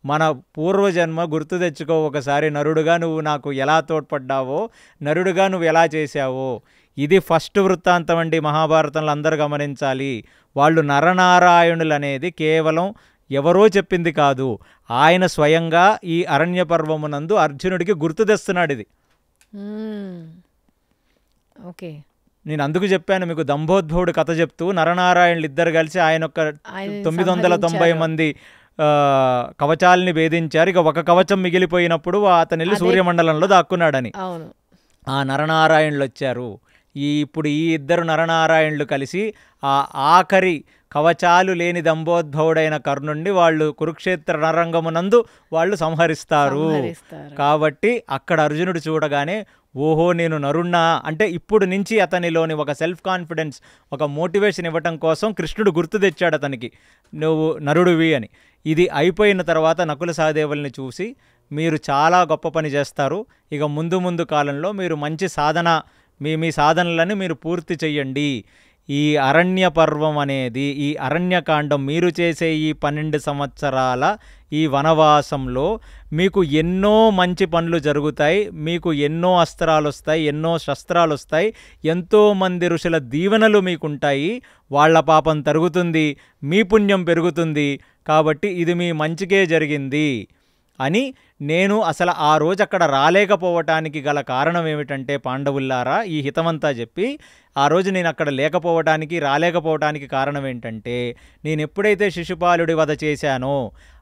మన పూర్వజన్మ గుర్తు తెచ్చుకో ఒకసారి, నరుడుగా నువ్వు నాకు ఎలా తోడ్పడ్డావో, నరుడుగా నువ్వు ఎలా చేశావో. ఇది ఫస్ట్ వృత్తాంతం అండి మహాభారతంలో, అందరూ గమనించాలి. వాళ్ళు నరనారాయణులు అనేది కేవలం ఎవరో చెప్పింది కాదు, ఆయన స్వయంగా ఈ అరణ్య పర్వమునందు అర్జునుడికి గుర్తు తెస్తున్నాడు ఇది. ఓకే, నేను అందుకు చెప్పాను మీకు, దంభోద్భవుడు కథ చెప్తూ నరనారాయణులు ఇద్దరు కలిసి ఆయన యొక్క 990 మంది కవచాలని భేదించారు. ఇక ఒక కవచం మిగిలిపోయినప్పుడు అతను వెళ్ళి సూర్యమండలంలో దాక్కున్నాడని ఆ నరనారాయణులు వచ్చారు. ఇప్పుడు ఈ ఇద్దరు నరనారాయణులు కలిసి ఆ ఆఖరి కవచాలు లేని దంభోద్భవుడైన కర్ణుణ్ణి వాళ్ళు కురుక్షేత్ర రణరంగమునందు వాళ్ళు సంహరిస్తారు. కాబట్టి అక్కడ అర్జునుడు చూడగానే ఓహో నేను నరుణ్ణా అంటే ఇప్పుడు నుంచి అతనిలోని ఒక సెల్ఫ్ కాన్ఫిడెన్స్, ఒక మోటివేషన్ ఇవ్వటం కోసం కృష్ణుడు గుర్తు తెచ్చాడు అతనికి, నువ్వు నరుడివి అని. ఇది అయిపోయిన తర్వాత నకుల సహదేవుల్ని చూసి మీరు చాలా గొప్ప పని చేస్తారు, ఇక ముందు కాలంలో మీరు మంచి సాధన, మీ సాధనలని మీరు పూర్తి చెయ్యండి. ఈ అరణ్య పర్వం అనేది, ఈ అరణ్యకాండం మీరు చేసే ఈ 12 సంవత్సరాల ఈ వనవాసంలో మీకు ఎన్నో మంచి పనులు జరుగుతాయి, మీకు ఎన్నో అస్త్రాలు వస్తాయి, ఎన్నో శస్త్రాలు వస్తాయి, ఎంతోమంది ఋషుల దీవెనలు మీకుంటాయి, వాళ్ళ పాపం తరుగుతుంది, మీ పుణ్యం పెరుగుతుంది, కాబట్టి ఇది మీ మంచికే జరిగింది అని నేను అసలు ఆ రోజు అక్కడ రాలేకపోవటానికి గల కారణం ఏమిటంటే, పాండవుల్లారా ఈ హితమంతా చెప్పి, ఆ రోజు నేను అక్కడ రాలేకపోవటానికి కారణం ఏంటంటే, నేను ఎప్పుడైతే శిశుపాలుడి వధ చేశానో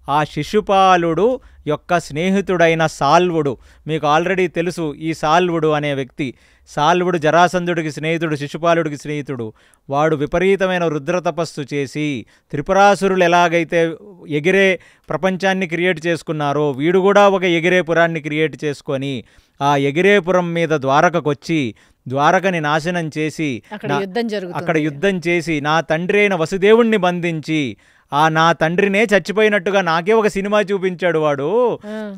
ఆ శిశుపాలుడు యొక్క స్నేహితుడైన సాల్వుడు, మీకు ఆల్రెడీ తెలుసు ఈ సాల్వుడు అనే వ్యక్తి. సాల్వుడు జరాసంధుడికి స్నేహితుడు, శిశుపాలుడికి స్నేహితుడు. వాడు విపరీతమైన రుద్ర తపస్సు చేసి త్రిపురాసురులు ఎలాగైతే ఎగిరే ప్రపంచాన్ని క్రియేట్ చేసుకున్నారో, వీడు కూడా ఒక ఎగిరే పురాన్ని క్రియేట్ చేసుకొని ఆ ఎగిరేపురం మీద ద్వారకకొచ్చి ద్వారకని నాశనం చేసి అక్కడ యుద్ధం చేసి నా తండ్రి అయిన వసుదేవుణ్ణి బంధించి నా తండ్రినే చచ్చిపోయినట్టుగా నాకే ఒక సినిమా చూపించాడు వాడు.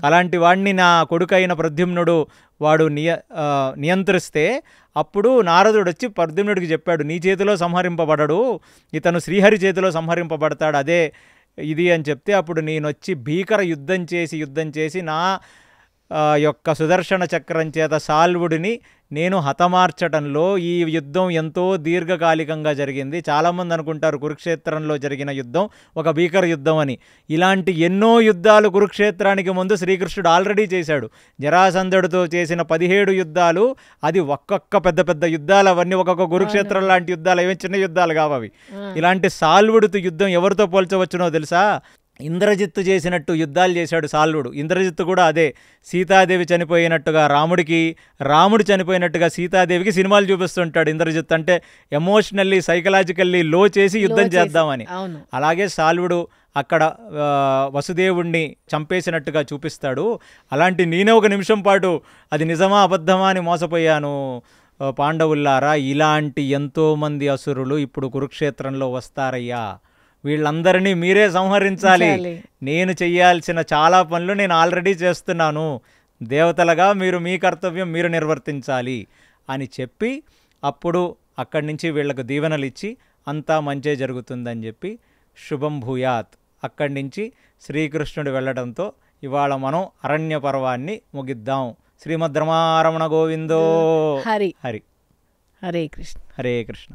అలాంటి వాడిని నా కొడుకైన ప్రద్యుమ్నుడు వాడు నియంత్రిస్తే అప్పుడు నారదుడు వచ్చి ప్రద్యుమ్నుడికి చెప్పాడు, నీ చేతిలో సంహరింపబడడు, ఇతను శ్రీహరి చేతిలో సంహరింపబడతాడు, అదే ఇది అని చెప్తే, అప్పుడు నేను వచ్చి భీకర యుద్ధం చేసి నా యొక్క సుదర్శన చక్రం చేత సాల్వుడిని నేను హతమార్చటంలో ఈ యుద్ధం ఎంతో దీర్ఘకాలికంగా జరిగింది. చాలామంది అనుకుంటారు కురుక్షేత్రంలో జరిగిన యుద్ధం ఒక భీకర యుద్ధం అని. ఇలాంటి ఎన్నో యుద్ధాలు కురుక్షేత్రానికి ముందు శ్రీకృష్ణుడు ఆల్రెడీ చేశాడు. జరాసంధుడితో చేసిన 17 యుద్ధాలు, అది ఒక్కొక్క పెద్ద పెద్ద యుద్ధాలు, అవన్నీ ఒక్కొక్క కురుక్షేత్రం లాంటి యుద్ధాలు, ఏమి చిన్న యుద్ధాలు కావు అవి. ఇలాంటి సాల్వుడితో యుద్ధం ఎవరితో పోల్చవచ్చునో తెలుసా? ఇంద్రజిత్తు చేసినట్టు యుద్ధాలు చేశాడు సాల్వుడు. ఇంద్రజిత్తు కూడా అదే, సీతాదేవి చనిపోయినట్టుగా రాముడు చనిపోయినట్టుగా సీతాదేవికి సినిమాలు చూపిస్తుంటాడు ఇంద్రజిత్తు. అంటే ఎమోషనల్లీ సైకలాజికల్లీ లో చేసి యుద్ధం చేద్దామని. అలాగే సాల్వుడు అక్కడ వసుదేవుణ్ణి చంపేసినట్టుగా చూపిస్తాడు. అలాంటి నేనే ఒక నిమిషం పాటు అది నిజమా అబద్ధమా అని మోసపోయాను పాండవుల్లారా. ఇలాంటి ఎంతోమంది అసురులు ఇప్పుడు కురుక్షేత్రంలో వస్తారయ్యా. వీళ్ళందరినీ మీరే సంహరించాలి. నేను చెయ్యాల్సిన చాలా పనులు నేను ఆల్రెడీ చేస్తున్నాను. దేవతలుగా మీరు మీ కర్తవ్యం మీరు నిర్వర్తించాలి అని చెప్పి, అప్పుడు అక్కడి నుంచి వీళ్లకు దీవెనలు ఇచ్చి అంతా మంచే జరుగుతుందని చెప్పి శుభం భూయాత్ అక్కడి నుంచి శ్రీకృష్ణుడు వెళ్ళడంతో ఇవాళ మనం అరణ్య పర్వాన్ని ముగిద్దాం. శ్రీమద్ రమారమణ గోవిందో హరి. హరే కృష్ణ.